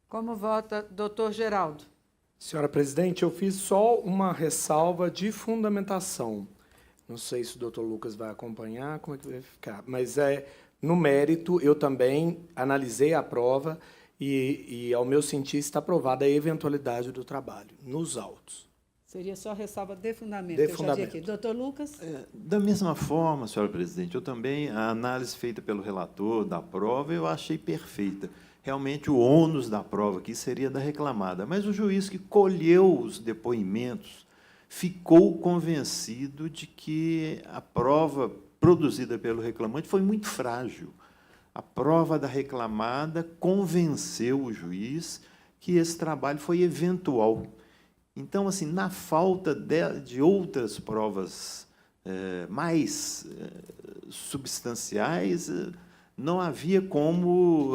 Como vota, doutor Geraldo? Senhora presidente, eu fiz só uma ressalva de fundamentação. Não sei se o doutor Lucas vai acompanhar, como é que vai ficar. Mas, no mérito, eu também analisei a prova e, ao meu sentir, está provada a eventualidade do trabalho nos autos. Seria só ressalva de fundamento, De que eu fundamento. já vi aqui. Doutor Lucas? Da mesma forma, senhora presidente, eu também, a análise feita pelo relator da prova, eu achei perfeita. Realmente, o ônus da prova aqui seria da reclamada, mas o juiz que colheu os depoimentos ficou convencido de que a prova produzida pelo reclamante foi muito frágil. A prova da reclamada convenceu o juiz que esse trabalho foi eventual. Então, assim, na falta de outras provas mais substanciais, não havia como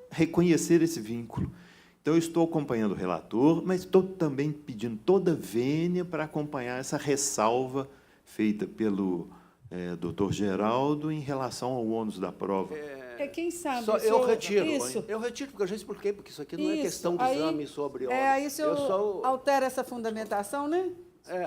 reconhecer esse vínculo. Então, eu estou acompanhando o relator, mas estou também pedindo toda a vênia para acompanhar essa ressalva feita pelo doutor Geraldo em relação ao ônus da prova. Quem sabe... Eu retiro. Isso. Eu retiro, porque eu já expliquei, porque isso aqui não é Isso. questão de Aí- exame sobre ônus. Aí o senhor altera essa fundamentação, né?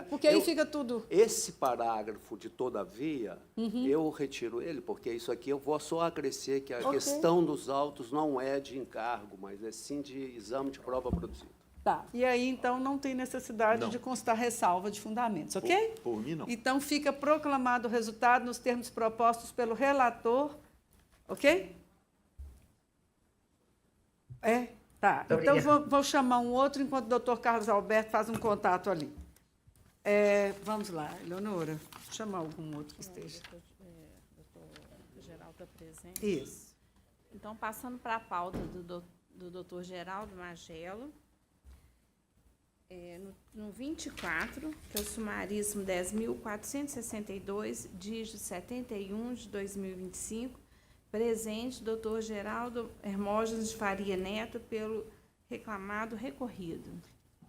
Porque aí fica tudo... Esse parágrafo de todavia, eu retiro ele, porque isso aqui eu vou só acrescer que a Ok. questão dos autos não é de encargo, mas é sim de exame de prova produzida. Tá. E aí, então, não tem necessidade Não. de constar ressalva de fundamentos, ok? Por mim, não. Então, fica proclamado o resultado nos termos propostos pelo relator, ok? Tá. Muito Então, obrigada. vou chamar um outro, enquanto o doutor Carlos Alberto faz um contato ali. Vamos lá, Eleonora, vou chamar algum outro que esteja. Doutor Geraldo está presente. Isso. Então, passando para a pauta do doutor Geraldo Magelo, no 24, que é o sumaríssimo 10.462, dígito 71 de 2025, presente doutor Geraldo Hermógenes de Faria Neto pelo reclamado recorrido.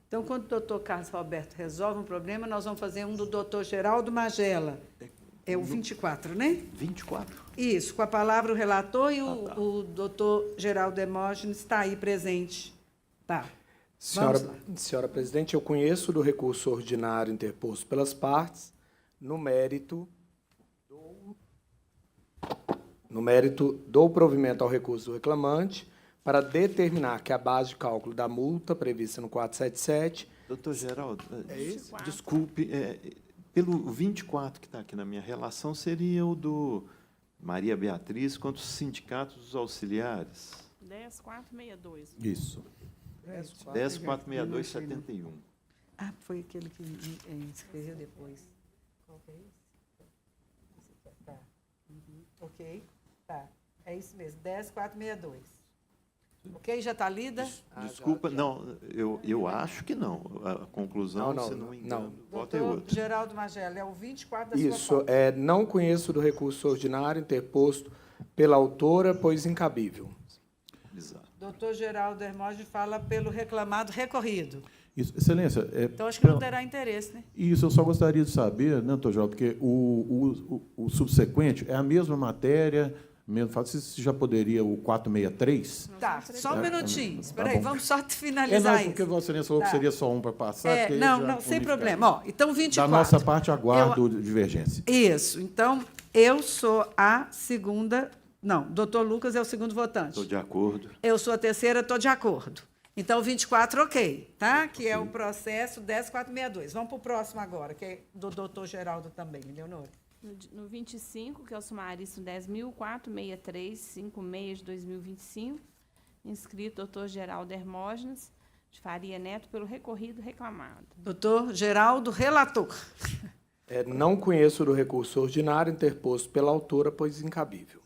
Então, quando o doutor Carlos Alberto resolve um problema, nós vamos fazer um do doutor Geraldo Magela. É o 24, né? 24. Isso, com a palavra o relator e o doutor Geraldo Hermógenes está aí presente. Tá. Senhora presidente, eu conheço do recurso ordinário interposto pelas partes no mérito do provimento ao recurso do reclamante para determinar que a base de cálculo da multa prevista no 477... Doutor Geraldo, esse? desculpe, pelo 24 que está aqui na minha relação, seria o do Maria Beatriz contra os sindicatos dos auxiliares. 10.462. Isso. 10.462/71. Ah, foi aquele que escreveu depois. Qual que é esse? Tá. Ok. Tá. É isso mesmo, 10.462. Ok? Já está lida? Desculpa, não, eu acho que não. A conclusão, Não, se não, não me engano, não. o voto é Doutor outro. Geraldo Magela, é o 24 da Isso, sua pauta. não conheço do recurso ordinário interposto pela autora, pois incabível. Exato. Doutor Geraldo Hermógenes fala pelo reclamado recorrido. Isso, Excelência, Então, acho que não terá interesse, né? Isso, eu só gostaria de saber, né, doutor Geraldo, porque o subsequente é a mesma matéria, mesmo fato, se já poderia o 463? Tá, só um minutinho. Espera tá aí, bom. vamos só Não, finalizar porque isso. Vossa Excelência falou que Tá. seria só um para passar. porque aí Não, já não, sem unificaria. problema. Ó, então, 24. Da nossa parte, aguardo divergência. Isso. Então, eu sou a segunda... Não, doutor Lucas é o segundo votante. Estou de acordo. Eu sou a terceira, estou de acordo. Então, 24, ok, tá? Que é o processo 10.462. Vamos para o próximo agora, que é do doutor Geraldo também, Leonora. No 25, que é o sumaríssimo 10.463/56 de 2025, inscrito doutor Geraldo Hermógenes de Faria Neto pelo recorrido reclamado. Doutor Geraldo, relator. Não conheço do recurso ordinário interposto pela autora, pois incabível.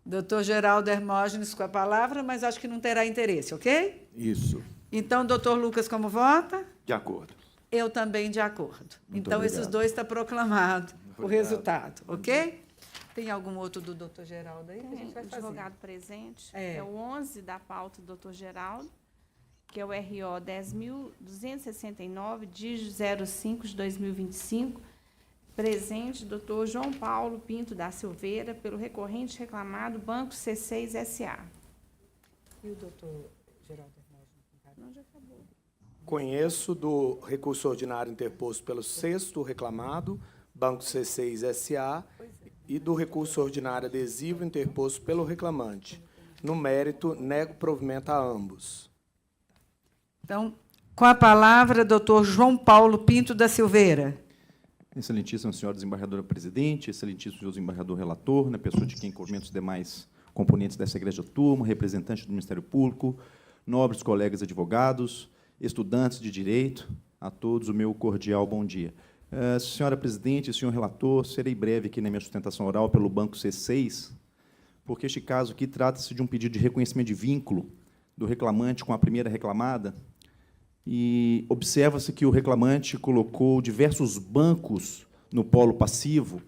Doutor Geraldo Hermógenes com a palavra, mas acho que não terá interesse, ok? Isso. Então, doutor Lucas, como vota? De acordo. Eu também de acordo. Então, obrigado. esses dois está proclamado o resultado, ok? Tem algum outro do doutor Geraldo aí? A gente vai O fazer. advogado presente É. é o 11 da pauta do doutor Geraldo, que é o RO 10.269, dígito 05 de 2025, presente doutor João Paulo Pinto da Silveira, pelo recorrente reclamado Banco C6 SA. E o doutor Geraldo Hermógenes? Não, já acabou. Conheço do recurso ordinário interposto pelo sexto reclamado, Banco C6 SA, e do recurso ordinário adesivo interposto pelo reclamante, No mérito, nego provimento a ambos. Então, com a palavra, doutor João Paulo Pinto da Silveira. Excelentíssima senhora desembargadora presidente, excelentíssimo senhor desembargador relator, na pessoa de quem cumprimento os demais componentes dessa egrégia turma, representante do Ministério Público, nobres colegas advogados, estudantes de direito, a todos o meu cordial bom dia. Senhora presidente, senhor relator, serei breve aqui na minha sustentação oral pelo Banco C6, porque este caso aqui trata-se de um pedido de reconhecimento de vínculo do reclamante com a primeira reclamada, e observa-se que o reclamante colocou diversos bancos no polo passivo,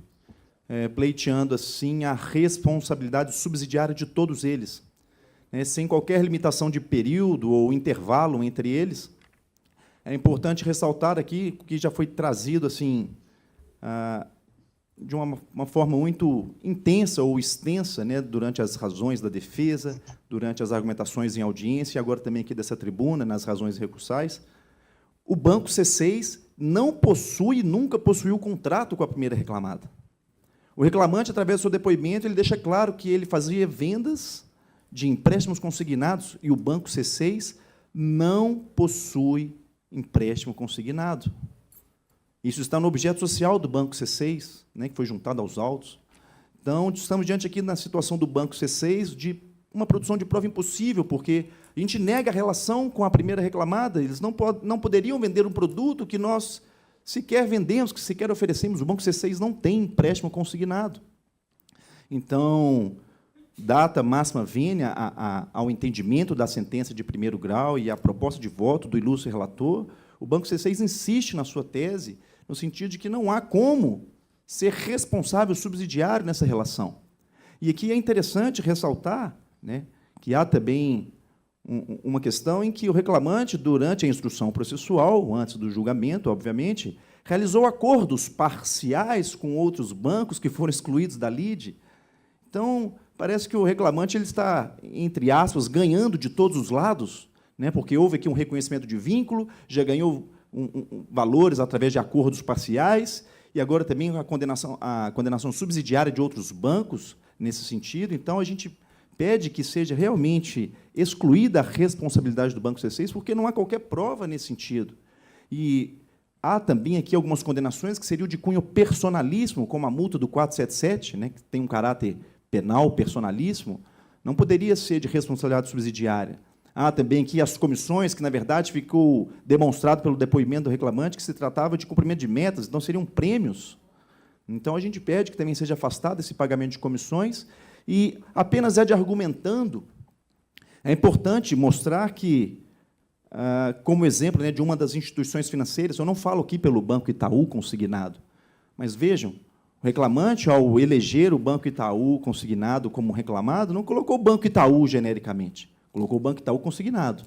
pleiteando, assim, a responsabilidade subsidiária de todos eles, sem qualquer limitação de período ou intervalo entre eles. É importante ressaltar aqui que já foi trazido assim, de uma forma muito intensa ou extensa, durante as razões da defesa, durante as argumentações em audiência, e agora também aqui dessa tribuna, nas razões recursais. O Banco C6 não possui, nunca possuiu contrato com a primeira reclamada. O reclamante, através do seu depoimento, ele deixa claro que ele fazia vendas de empréstimos consignados e o Banco C6 não possui empréstimo consignado. Isso está no objeto social do Banco C6, que foi juntado aos autos. Então, estamos diante aqui na situação do Banco C6 de uma produção de prova impossível, porque a gente nega a relação com a primeira reclamada, eles não poderiam vender um produto que nós sequer vendemos, que sequer oferecemos. O Banco C6 não tem empréstimo consignado. Então, data máxima vênia ao entendimento da sentença de primeiro grau e à proposta de voto do ilustre relator, o Banco C6 insiste na sua tese, no sentido de que não há como ser responsável subsidiário nessa relação. E aqui é interessante ressaltar que há também uma questão em que o reclamante, durante a instrução processual, antes do julgamento, obviamente, realizou acordos parciais com outros bancos que foram excluídos da lide. Então, parece que o reclamante ele está, entre aspas, ganhando de todos os lados, porque houve aqui um reconhecimento de vínculo, já ganhou valores através de acordos parciais, e agora também a condenação subsidiária de outros bancos nesse sentido. Então, a gente pede que seja realmente excluída a responsabilidade do Banco C6, porque não há qualquer prova nesse sentido. E há também aqui algumas condenações que seriam de cunho personalíssimo, como a multa do 477, que tem um caráter penal personalíssimo, não poderia ser de responsabilidade subsidiária. Há também aqui as comissões, que, na verdade, ficou demonstrado pelo depoimento do reclamante que se tratava de cumprimento de metas, então seriam prêmios. Então, a gente pede que também seja afastado esse pagamento de comissões, e apenas argumentando, é importante mostrar que, como exemplo de uma das instituições financeiras, eu não falo aqui pelo Banco Itaú consignado, mas vejam, o reclamante, ao eleger o Banco Itaú consignado como reclamado, não colocou o Banco Itaú genericamente, colocou o Banco Itaú consignado.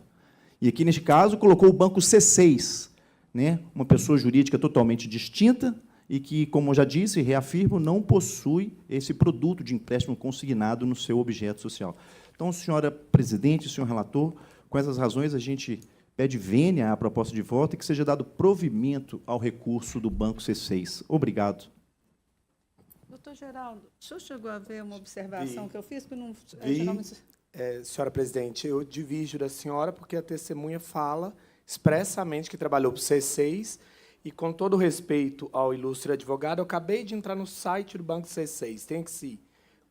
E aqui, neste caso, colocou o Banco C6, uma pessoa jurídica totalmente distinta, e que, como eu já disse e reafirmo, não possui esse produto de empréstimo consignado no seu objeto social. Então, senhora presidente, senhor relator, com essas razões, a gente pede vênia à proposta de voto e que seja dado provimento ao recurso do Banco C6. Obrigado. Doutor Geraldo, o senhor chegou a ver uma observação que eu fiz? Que não, senhora presidente, eu divirjo da senhora, porque a testemunha fala expressamente que trabalhou para o C6, e, com todo respeito ao ilustre advogado, eu acabei de entrar no site do Banco C6. Tem que ser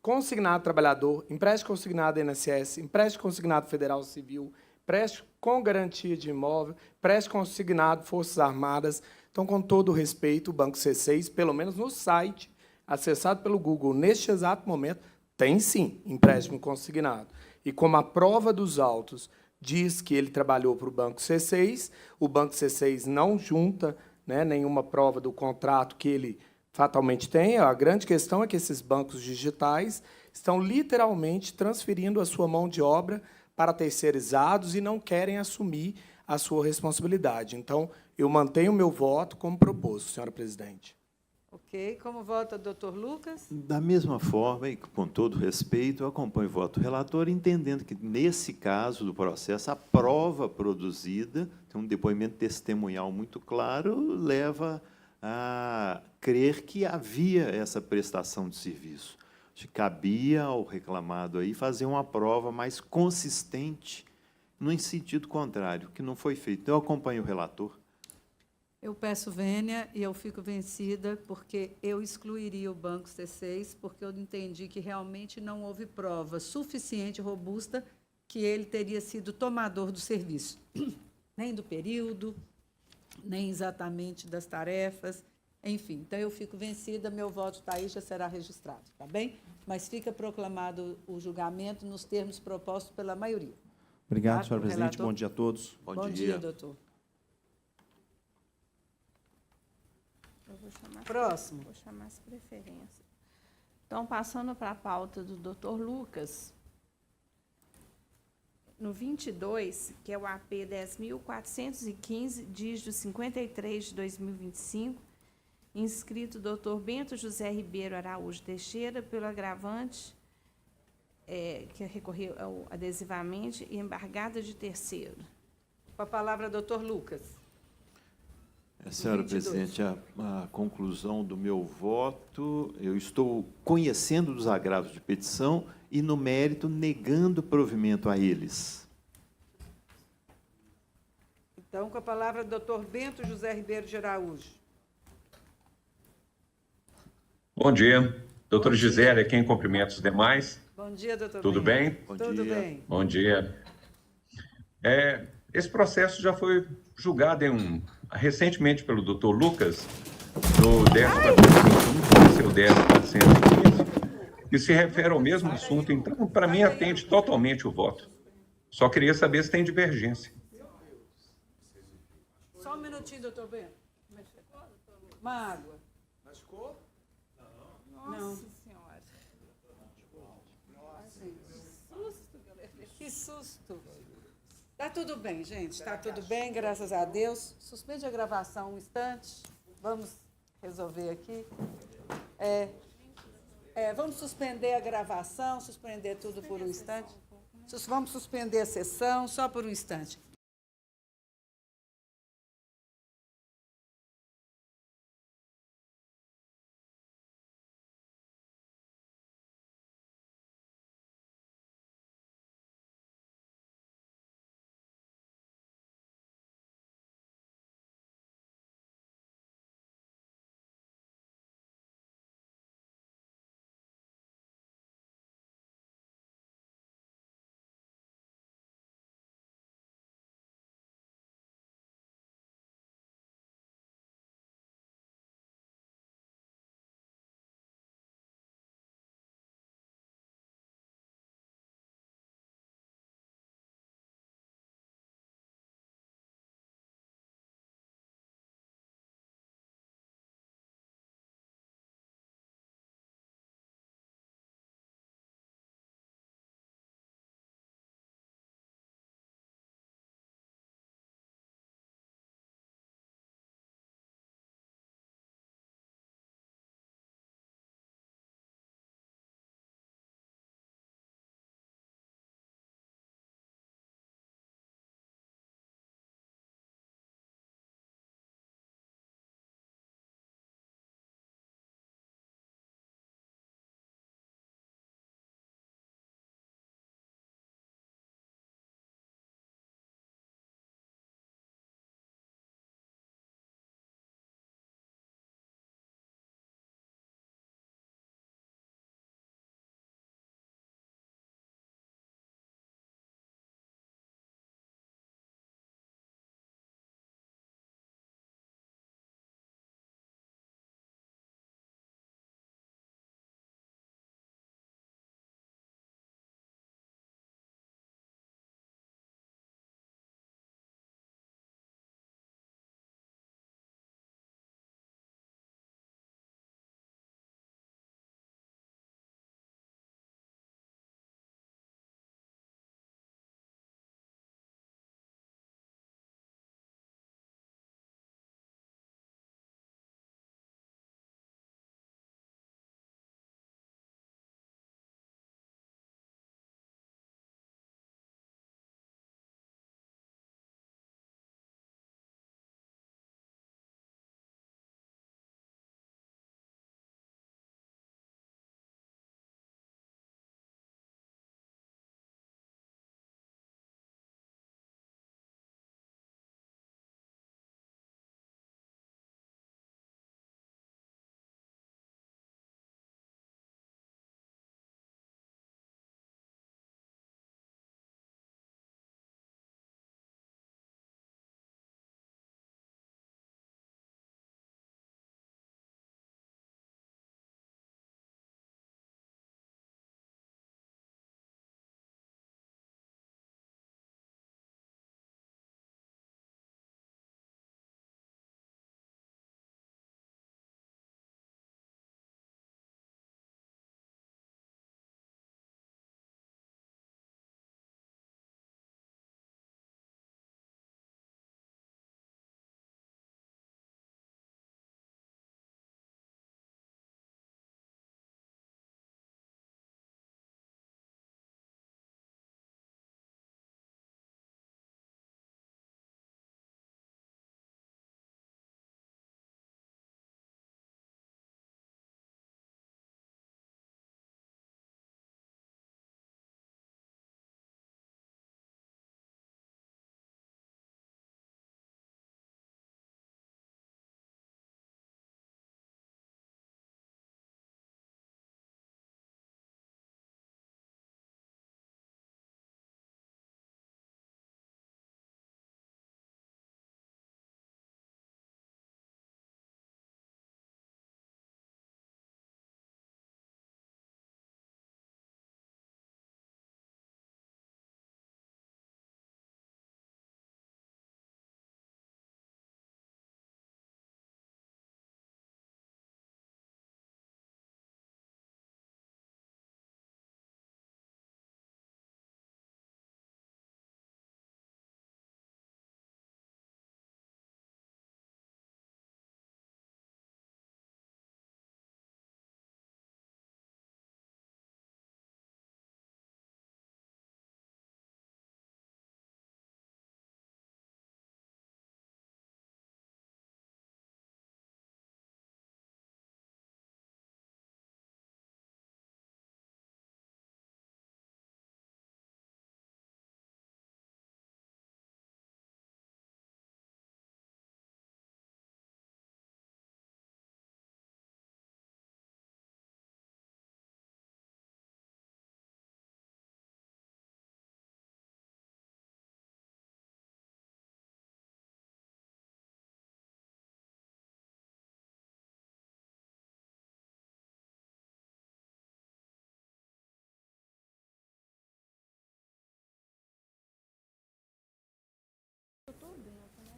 consignado trabalhador, empréstimo consignado INSS, empréstimo consignado Federal Civil, empréstimo com garantia de imóvel, empréstimo consignado Forças Armadas. Então, com todo respeito, o Banco C6, pelo menos no site, acessado pelo Google, neste exato momento, tem, sim, empréstimo consignado. E como a prova dos autos diz que ele trabalhou para o Banco C6 não junta nenhuma prova do contrato que ele fatalmente tem. A grande questão é que esses bancos digitais estão literalmente transferindo a sua mão de obra para terceirizados e não querem assumir a sua responsabilidade. Então, eu mantenho o meu voto como proposto, senhora presidente. Ok. Como vota o doutor Lucas? Da mesma forma, e com todo respeito, eu acompanho o voto do relator, entendendo que, nesse caso do processo, a prova produzida, tem um depoimento testemunhal muito claro, leva a crer que havia essa prestação de serviço. Acho que cabia ao reclamado aí fazer uma prova mais consistente no sentido contrário, que não foi feito. Eu acompanho o relator. Eu peço vênia e eu fico vencida porque eu excluiria o Banco C6, porque eu entendi que realmente não houve prova suficiente, robusta, que ele teria sido tomador do serviço, nem do período, nem exatamente das tarefas, enfim. Então, eu fico vencida, meu voto está aí, já será registrado, tá bem? Mas fica proclamado o julgamento nos termos propostos pela maioria. Obrigado, Tá? senhora presidente. Relator? Bom dia a todos. Bom dia, doutor. Eu vou chamar Próximo. Vou chamar as preferências. Então, passando para a pauta do doutor Lucas, no 22, que é o AP 10.415, dígito 53 de 2025, inscrito doutor Bento José Ribeiro Araújo Teixeira, pelo agravante, que recorreu adesivamente, e embargada de terceiro. Com a palavra, doutor Lucas. Senhora 22. presidente, a conclusão do meu voto, eu estou conhecendo dos agravos de petição e, no mérito, negando provimento a eles. Então, com a palavra, doutor Bento José Ribeiro de Araújo. Bom dia. Doutora Gisele, quem cumprimenta os demais. Bom dia, doutor Tudo Bento. bem? Tudo bem. Bom dia. Esse processo já foi julgado recentemente pelo doutor Lucas, no 10.415, seu 10.415, que se refere ao mesmo assunto. Então, para mim, atende totalmente o voto. Só queria saber se tem divergência. Só um minutinho, doutor Bento. Uma água. Machucou? Nossa Senhora. Que susto. Está tudo bem, gente. Está tudo bem, graças a Deus. Suspende a gravação um instante. Vamos resolver aqui. Vamos suspender a gravação, suspender tudo por um instante. Vamos suspender a sessão só por um instante.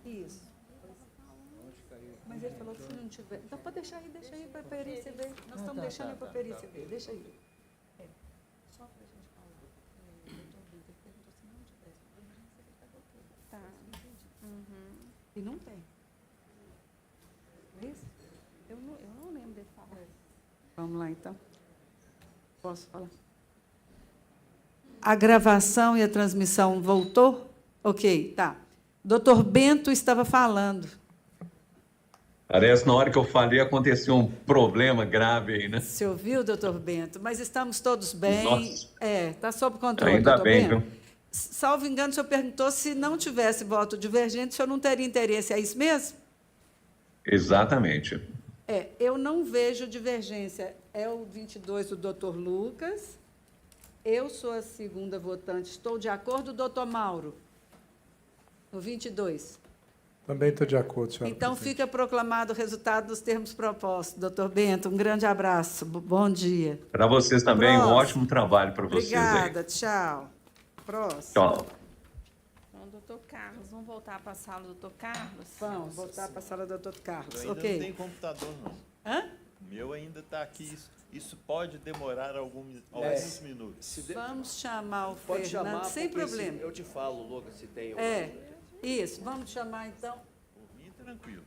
Isso. Mas ele falou que se não tiver... Então, pode deixar aí para a perícia ver. Nós estamos deixando aí para a perícia ver. Deixa aí. Só para a gente falar. O doutor Vitor perguntou se não tivesse emergência, ele estava ok. Tá. E não tem. É isso? Eu não lembro dele falar. Vamos lá, então. Posso falar? A gravação e a transmissão voltou? Ok, tá. Doutor Bento estava falando. Parece na hora que eu falei aconteceu um problema grave aí, né? Você ouviu, doutor Bento? Mas estamos todos bem. Nossa. Está sob controle, Ainda doutor bem, Bento. viu? Salvo engano, o senhor perguntou se não tivesse voto divergente, o senhor não teria interesse. É isso mesmo? Exatamente. Eu não vejo divergência. É o 22 do doutor Lucas. Eu sou a segunda votante. Estou de acordo, doutor Mauro? No 22. Também estou de acordo, senhora. Então, fica proclamado o resultado dos termos propostos. Doutor Bento, um grande abraço. Bom dia. Para vocês também, um Próximo. ótimo trabalho para vocês aí. Obrigada, tchau. Próximo. Tchau. Então, doutor Carlos, vamos voltar para a sala do doutor Carlos? Vamos voltar para a sala do doutor Carlos. Eu ainda não tenho computador, não. Hã? O meu ainda está aqui. Isso pode demorar alguns minutos. Vamos chamar o Pode Fernando, chamar, sem porque problema. Eu te falo, Lucas, se tem... Isso. Vamos chamar, então. Por mim, tranquilo.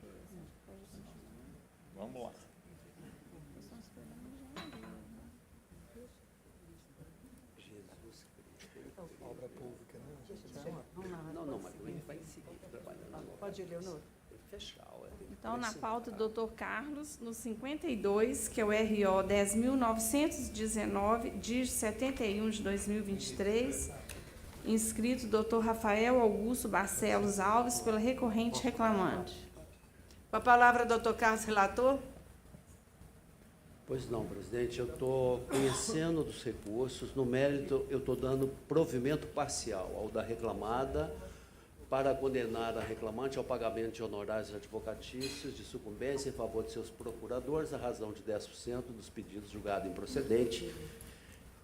Vamos lá. Obra pública, né? Não, mas ele vai seguir trabalhando. Pode ir, Leonor. Fechar. Então, na pauta do doutor Carlos, no 52, que é o RO 10.919, dígito 71 de 2023, inscrito doutor Rafael Augusto Barcelos Alves, pela recorrente reclamante. Com a palavra, doutor Carlos, relator. Pois não, presidente, eu estou conhecendo dos recursos, no mérito eu estou dando provimento parcial ao da reclamada para condenar a reclamante ao pagamento de honorários advocatícios de sucumbência em favor de seus procuradores, à razão de 10% dos pedidos julgados improcedente,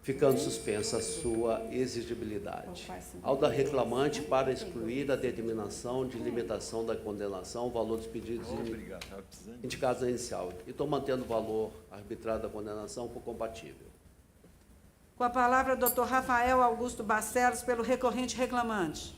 ficando suspensa a sua exigibilidade. Ao da reclamante para excluir a determinação de limitação da condenação, o valor dos pedidos indicados na inicial. E estou mantendo o valor arbitrário da condenação por compatível. Com a palavra, doutor Rafael Augusto Barcelos, pelo recorrente reclamante.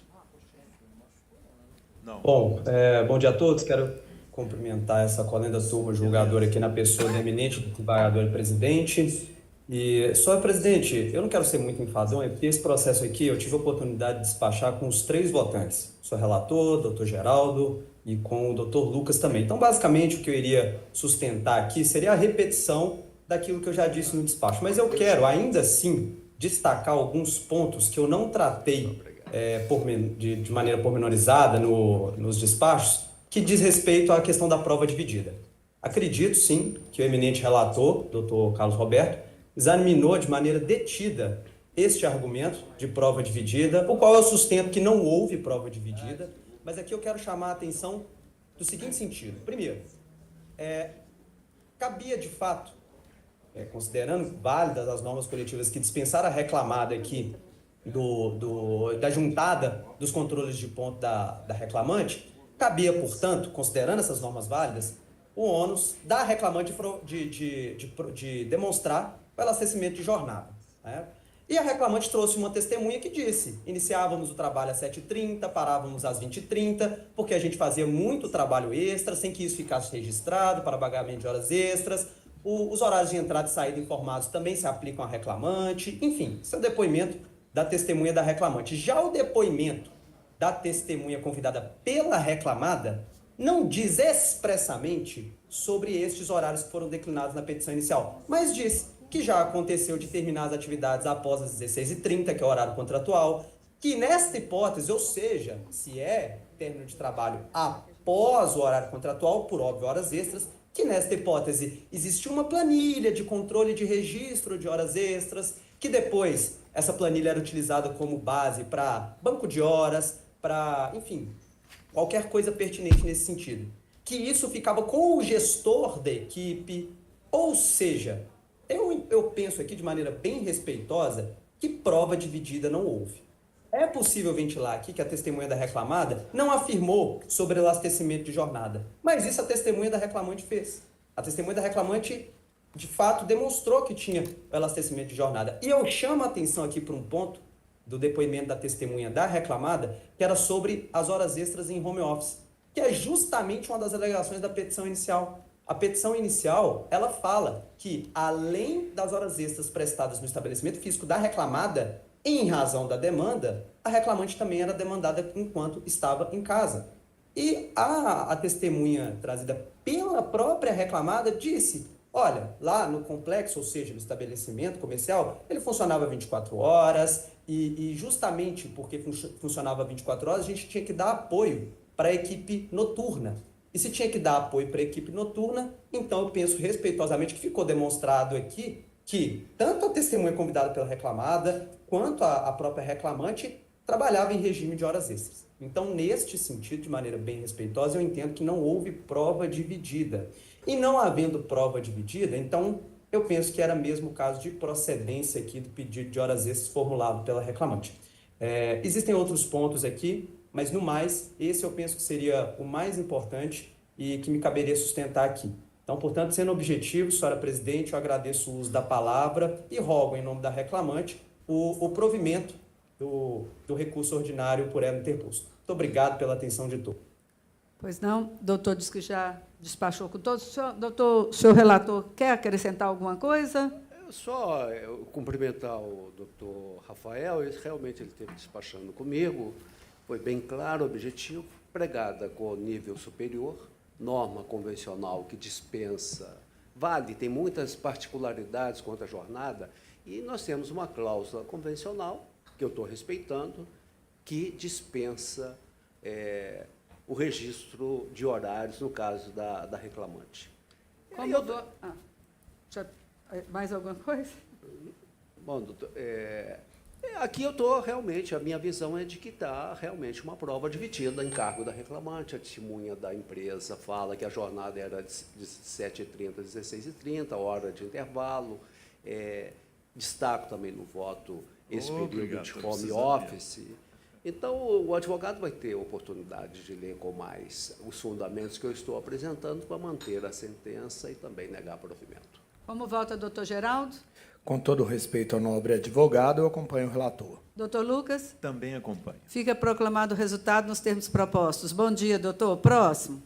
Bom, bom dia a todos. Quero cumprimentar essa colenda turma julgadora aqui na pessoa do eminente desembargador e presidente. E só, presidente, eu não quero ser muito enfadonho, é porque esse processo aqui eu tive a oportunidade de despachar com os 3 votantes. Sou relator, doutor Geraldo e com o doutor Lucas também. Então, basicamente, o que eu iria sustentar aqui seria a repetição daquilo que eu já disse no despacho. Mas eu quero, ainda assim, destacar alguns pontos que eu não tratei de maneira pormenorizada nos despachos, que diz respeito à questão da prova dividida. Acredito, sim, que o eminente relator, doutor Carlos Roberto, examinou de maneira detida este argumento de prova dividida, o qual eu sustento que não houve prova dividida, mas aqui eu quero chamar a atenção do seguinte sentido. Primeiro, cabia de fato, considerando válidas as normas coletivas que dispensaram a reclamada aqui da juntada dos controles de ponto da reclamante, cabia, portanto, considerando essas normas válidas, o ônus da reclamante de demonstrar o abastecimento de jornada. Né? E a reclamante trouxe uma testemunha que disse: iniciávamos o trabalho às 7h30, parávamos às 20h30, porque a gente fazia muito trabalho extra, sem que isso ficasse registrado para pagamento de horas extras. Os horários de entrada e saída informados também se aplicam à reclamante. Enfim, esse é o depoimento da testemunha da reclamante. Já o depoimento da testemunha convidada pela reclamada não diz expressamente sobre estes horários que foram declinados na petição inicial, mas diz que já aconteceu de terminar as atividades após as 16h30, que é o horário contratual, que nesta hipótese, ou seja, se é término de trabalho após o horário contratual, por óbvio, horas extras, que nesta hipótese existiu uma planilha de controle de registro de horas extras, que depois essa planilha era utilizada como base para banco de horas, para, enfim, qualquer coisa pertinente nesse sentido. Que isso ficava com o gestor da equipe, ou seja, eu penso aqui de maneira bem respeitosa que prova dividida não houve. é possível ventilar aqui que a testemunha da reclamada não afirmou sobre elastecimento de jornada, mas isso a testemunha da reclamante fez. A testemunha da reclamante, de fato, demonstrou que tinha o elastecimento de jornada. E eu chamo a atenção aqui para um ponto do depoimento da testemunha da reclamada, que era sobre as horas extras em home office, que é justamente uma das alegações da petição inicial. A petição inicial, ela fala que, além das horas extras prestadas no estabelecimento físico da reclamada, em razão da demanda, a reclamante também era demandada enquanto estava em casa. E a testemunha trazida pela própria reclamada disse, olha, lá no complexo, ou seja, no estabelecimento comercial, ele funcionava 24 horas e justamente porque funcionava 24 horas, a gente tinha que dar apoio para a equipe noturna. E se tinha que dar apoio para a equipe noturna, então eu penso respeitosamente que ficou demonstrado aqui que tanto a testemunha convidada pela reclamada, quanto a própria reclamante, trabalhava em regime de horas extras. Então, neste sentido, de maneira bem respeitosa, eu entendo que não houve prova dividida. E não havendo prova dividida, então, eu penso que era mesmo o caso de procedência aqui do pedido de horas extras formulado pela reclamante. Existem outros pontos aqui, mas, no mais, esse eu penso que seria o mais importante e que me caberia sustentar aqui. Então, portanto, sendo objetivo, senhora presidente, eu agradeço o uso da palavra e rogo, em nome da reclamante, o provimento do recurso ordinário por ela interposto. Muito obrigado pela atenção de todos. Pois não, o doutor disse que já despachou com todos. O senhor relator, quer acrescentar alguma coisa? Só cumprimentar o doutor Rafael, realmente ele esteve despachando comigo, foi bem claro, objetivo, pregada com nível superior, norma convencional que dispensa, vale, tem muitas particularidades quanto à jornada, e nós temos uma cláusula convencional, que eu estou respeitando, que dispensa o registro de horários, no caso da reclamante. Mais alguma coisa? Bom, doutor, aqui eu estou realmente, a minha visão é de que está realmente uma prova dividida em cargo da reclamante. A testemunha da empresa fala que a jornada era de 7h30 a 16h30, hora de intervalo. Destaco também no voto esse período de home office. Então, o advogado vai ter oportunidade de ler com mais os fundamentos que eu estou apresentando para manter a sentença e também negar provimento. Como vota o doutor Geraldo? Com todo respeito ao nobre advogado, eu acompanho o relator. Doutor Lucas? Também acompanho. Fica proclamado o resultado nos termos propostos. Bom dia, doutor. Próximo.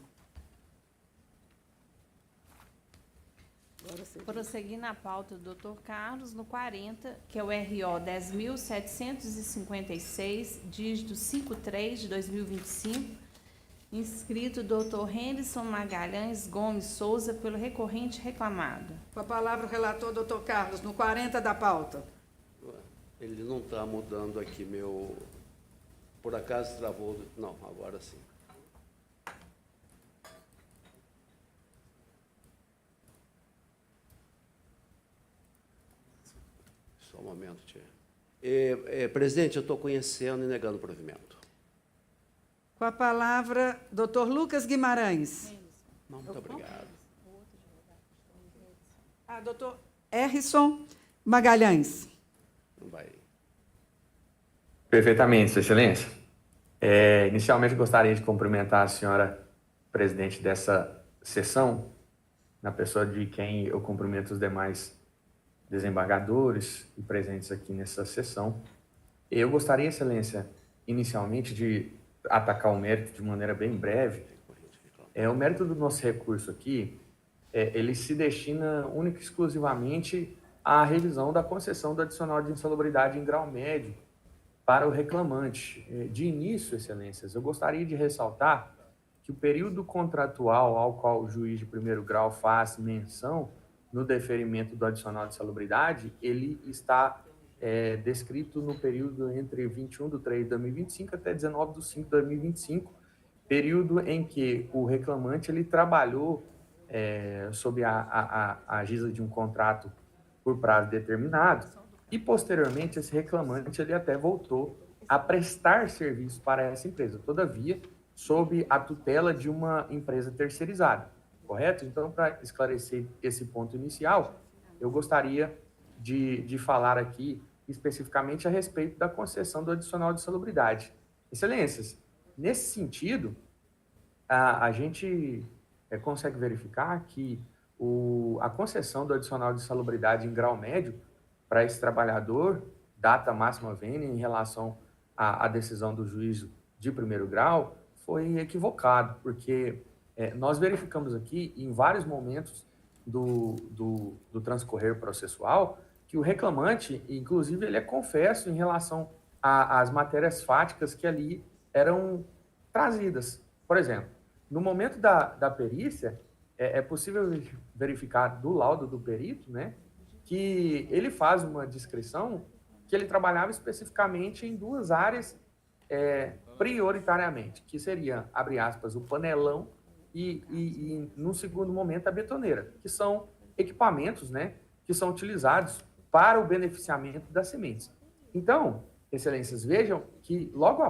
Prosseguir na pauta do doutor Carlos, no 40, que é o RO 10.756, dígito 53 de 2025, inscrito doutor Henderson Magalhães Gomes Souza, pelo recorrente reclamado. Com a palavra o relator, doutor Carlos, no 40 da pauta. Ele não está mudando aqui meu... Por acaso travou... Não, agora sim. Só um momento, tia. Presidente, eu estou conhecendo e negando o provimento. Com a palavra, doutor Lucas Guimarães. Muito obrigado. Doutor Errisson Magalhães. Não vai. Perfeitamente, Sua Excelência. Inicialmente, gostaria de cumprimentar a senhora presidente dessa sessão, na pessoa de quem eu cumprimento os demais desembargadores e presentes aqui nessa sessão. Eu gostaria, Excelência, inicialmente, de atacar o mérito de maneira bem breve. O mérito do nosso recurso aqui, ele se destina única e exclusivamente à revisão da concessão do adicional de insalubridade em grau médio para o reclamante. De início, Excelências, eu gostaria de ressaltar que o período contratual ao qual o juiz de primeiro grau faz menção no deferimento do adicional de insalubridade, ele está descrito no período entre 21/3 de 2025 até 19/5 de 2025, período em que o reclamante ele trabalhou sob a giza de um contrato por prazo determinado e, posteriormente, esse reclamante ele até voltou a prestar serviço para essa empresa, todavia, sob a tutela de uma empresa terceirizada, correto? Então, para esclarecer esse ponto inicial, eu gostaria de falar aqui especificamente a respeito da concessão do adicional de salubridade. Excelências, nesse sentido, a gente consegue verificar que a concessão do adicional de salubridade em grau médio para esse trabalhador, data máxima vênia, em relação à decisão do juízo de primeiro grau, foi equivocado, porque nós verificamos aqui, em vários momentos do transcorrer processual, que o reclamante, inclusive, ele é confesso em relação às matérias fáticas que ali eram trazidas. Por exemplo, no momento da perícia, é possível verificar do laudo do perito, né, que ele faz uma descrição que ele trabalhava especificamente em duas áreas prioritariamente, que seria, abre aspas, o panelão e num segundo momento, a betoneira, que são equipamentos, né, que são utilizados para o beneficiamento das sementes. Então, excelências, vejam que logo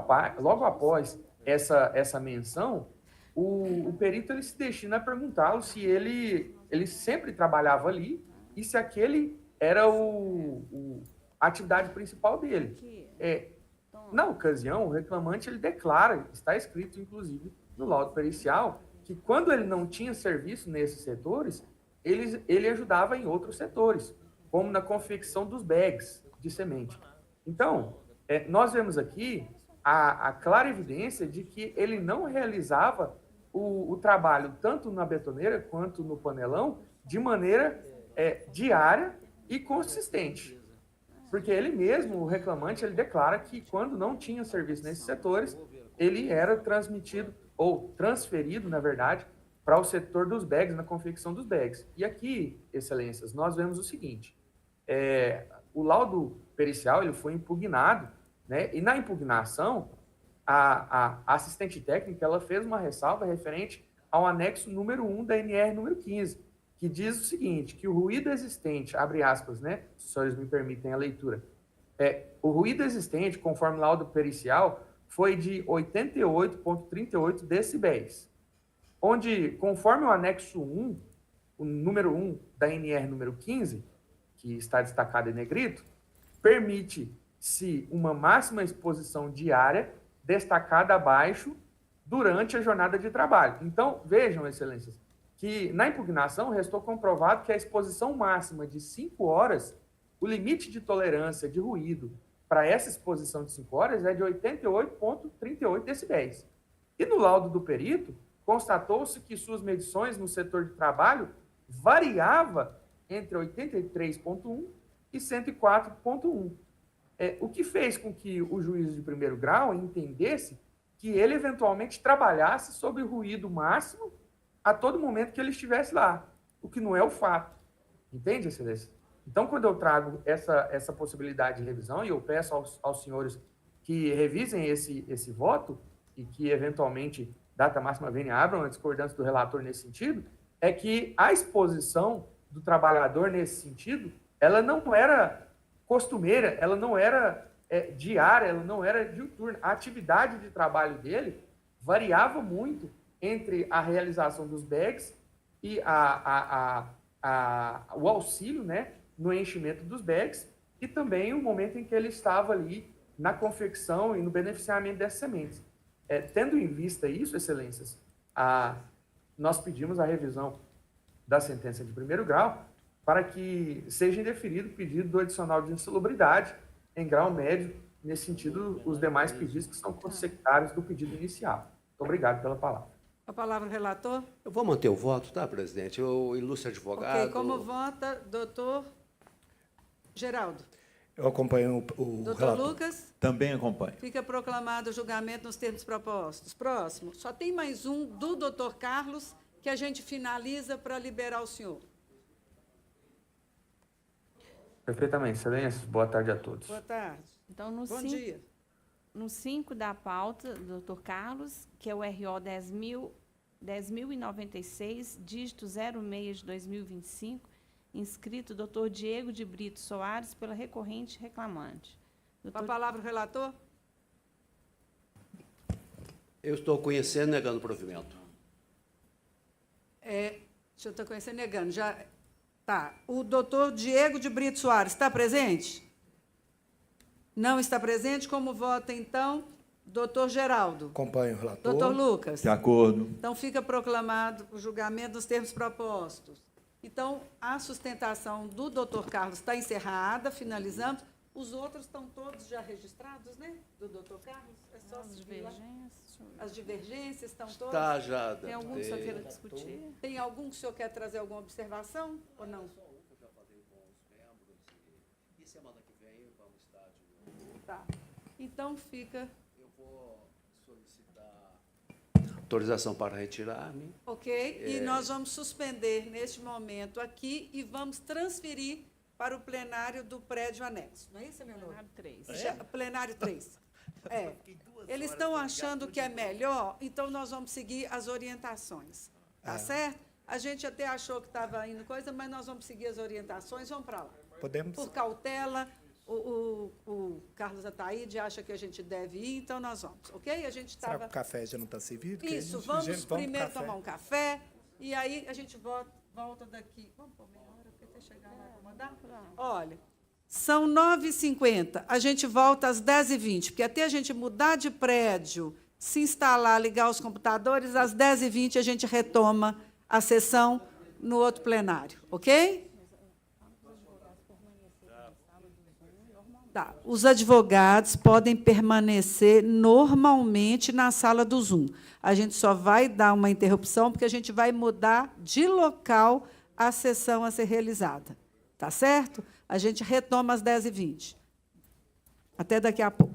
após essa menção, o perito ele se destina a perguntá-lo se ele sempre trabalhava ali e se aquele era a atividade principal dele. Na ocasião, o reclamante ele declara, está escrito inclusive no laudo pericial, que quando ele não tinha serviço nesses setores, ele ajudava em outros setores, como na confecção dos bags de semente. Então, nós vemos aqui a clara evidência de que ele não realizava o trabalho tanto na betoneira quanto no panelão de maneira diária e consistente. Porque ele mesmo, o reclamante, ele declara que quando não tinha serviço nesses setores, ele era transmitido ou transferido, na verdade, para o setor dos bags, na confecção dos bags. E aqui, excelências, nós vemos o seguinte, o laudo pericial ele foi impugnado, né, e na impugnação, a assistente técnica ela fez uma ressalva referente ao anexo número 1 da NR número 15, que diz o seguinte, que o ruído existente, abre aspas, né, se os senhores me permitem a leitura, o ruído existente, conforme laudo pericial, foi de 88,38 decibéis, onde, conforme o anexo 1, o número 1 da NR número 15, que está destacado em negrito, permite-se uma máxima exposição diária destacada abaixo durante a jornada de trabalho. Então, vejam, excelências, que na impugnação restou comprovado que a exposição máxima de 5 horas, o limite de tolerância de ruído para essa exposição de 5 horas é de 88,38 decibéis. E no laudo do perito, constatou-se que suas medições no setor de trabalho variava entre 83,1 e 104,1. O que fez com que o juiz de primeiro grau entendesse que ele eventualmente trabalhasse sob ruído máximo a todo momento que ele estivesse lá, o que não é o fato. Entende, excelência? Então, quando eu trago essa possibilidade de revisão, e eu peço aos senhores que revisem esse voto, e que, eventualmente, data máxima vênia abram a discordância do relator nesse sentido, é que a exposição do trabalhador nesse sentido, ela não era costumeira, ela não era diária, ela não era diuturna. A atividade de trabalho dele variava muito entre a realização dos bags e o auxílio, né, no enchimento dos bags e também o momento em que ele estava ali na confecção e no beneficiamento dessas sementes. Tendo em vista isso, excelências, nós pedimos a revisão da sentença de primeiro grau para que seja indeferido o pedido do adicional de insalubridade em grau médio, nesse sentido, os demais pedidos que são consectários do pedido inicial. Muito obrigado pela palavra. A palavra, relator. Eu vou manter o voto, tá, presidente? O ilustre advogado... Ok, como vota, doutor Geraldo? Eu acompanho o Doutor relator. Lucas? Também acompanho. Fica proclamado o julgamento nos termos propostos. Próximo. Só tem mais um do doutor Carlos, que a gente finaliza para liberar o senhor. Perfeitamente, excelências. Boa tarde a todos. Boa tarde. Então, Bom dia. No 5 da pauta, doutor Carlos, que é o RO 10.096, dígito 06 de 2025, inscrito doutor Diego de Brito Soares, pela recorrente reclamante. A palavra, relator. Eu estou conhecendo, negando o provimento. Deixa eu estar conhecendo, negando. Já tá. O doutor Diego de Brito Soares está presente? Não está presente. Como vota, então, doutor Geraldo? Acompanho o relator. Doutor Lucas? De acordo. Então, fica proclamado o julgamento dos termos propostos. Então, a sustentação do doutor Carlos está encerrada, finalizamos. Os outros estão todos já registrados, né? Do doutor Carlos? É só As divergências. As divergências estão todas? Tá, já. Tem algum que o senhor queira discutir? Tem algum que o senhor quer trazer alguma observação ou não? Eu já falei com os membros e semana que vem vamos estar de novo. Tá. Então, fica... Eu vou solicitar autorização para retirar-me. Ok? E nós vamos suspender neste momento aqui e vamos transferir para o plenário do prédio anexo. Não é isso, meu nome? Plenário 3. Plenário 3. É. Eles estão achando que é melhor, então nós vamos seguir as orientações. Tá certo? A gente até achou que estava indo coisa, mas nós vamos seguir as orientações, vamos para lá. Podemos? Por cautela, o Carlos Ataíde acha que a gente deve ir, então nós vamos, ok? A gente Será que estava... o café já não está servido? Que Isso, a gente- vamos gente, primeiro pro café. tomar um café, e aí a gente volta daqui. Vamos por meia hora, porque até chegar lá acomodar? Olha, são 9h50, a gente volta às 10h20, porque até a gente mudar de prédio, se instalar, ligar os computadores, às 10h20 a gente retoma a sessão no outro plenário, ok? Tá. Os advogados podem permanecer normalmente na sala do Zoom. A gente só vai dar uma interrupção porque a gente vai mudar de local a sessão a ser realizada. Tá certo? A gente retoma às 10h20. Até daqui a pouco.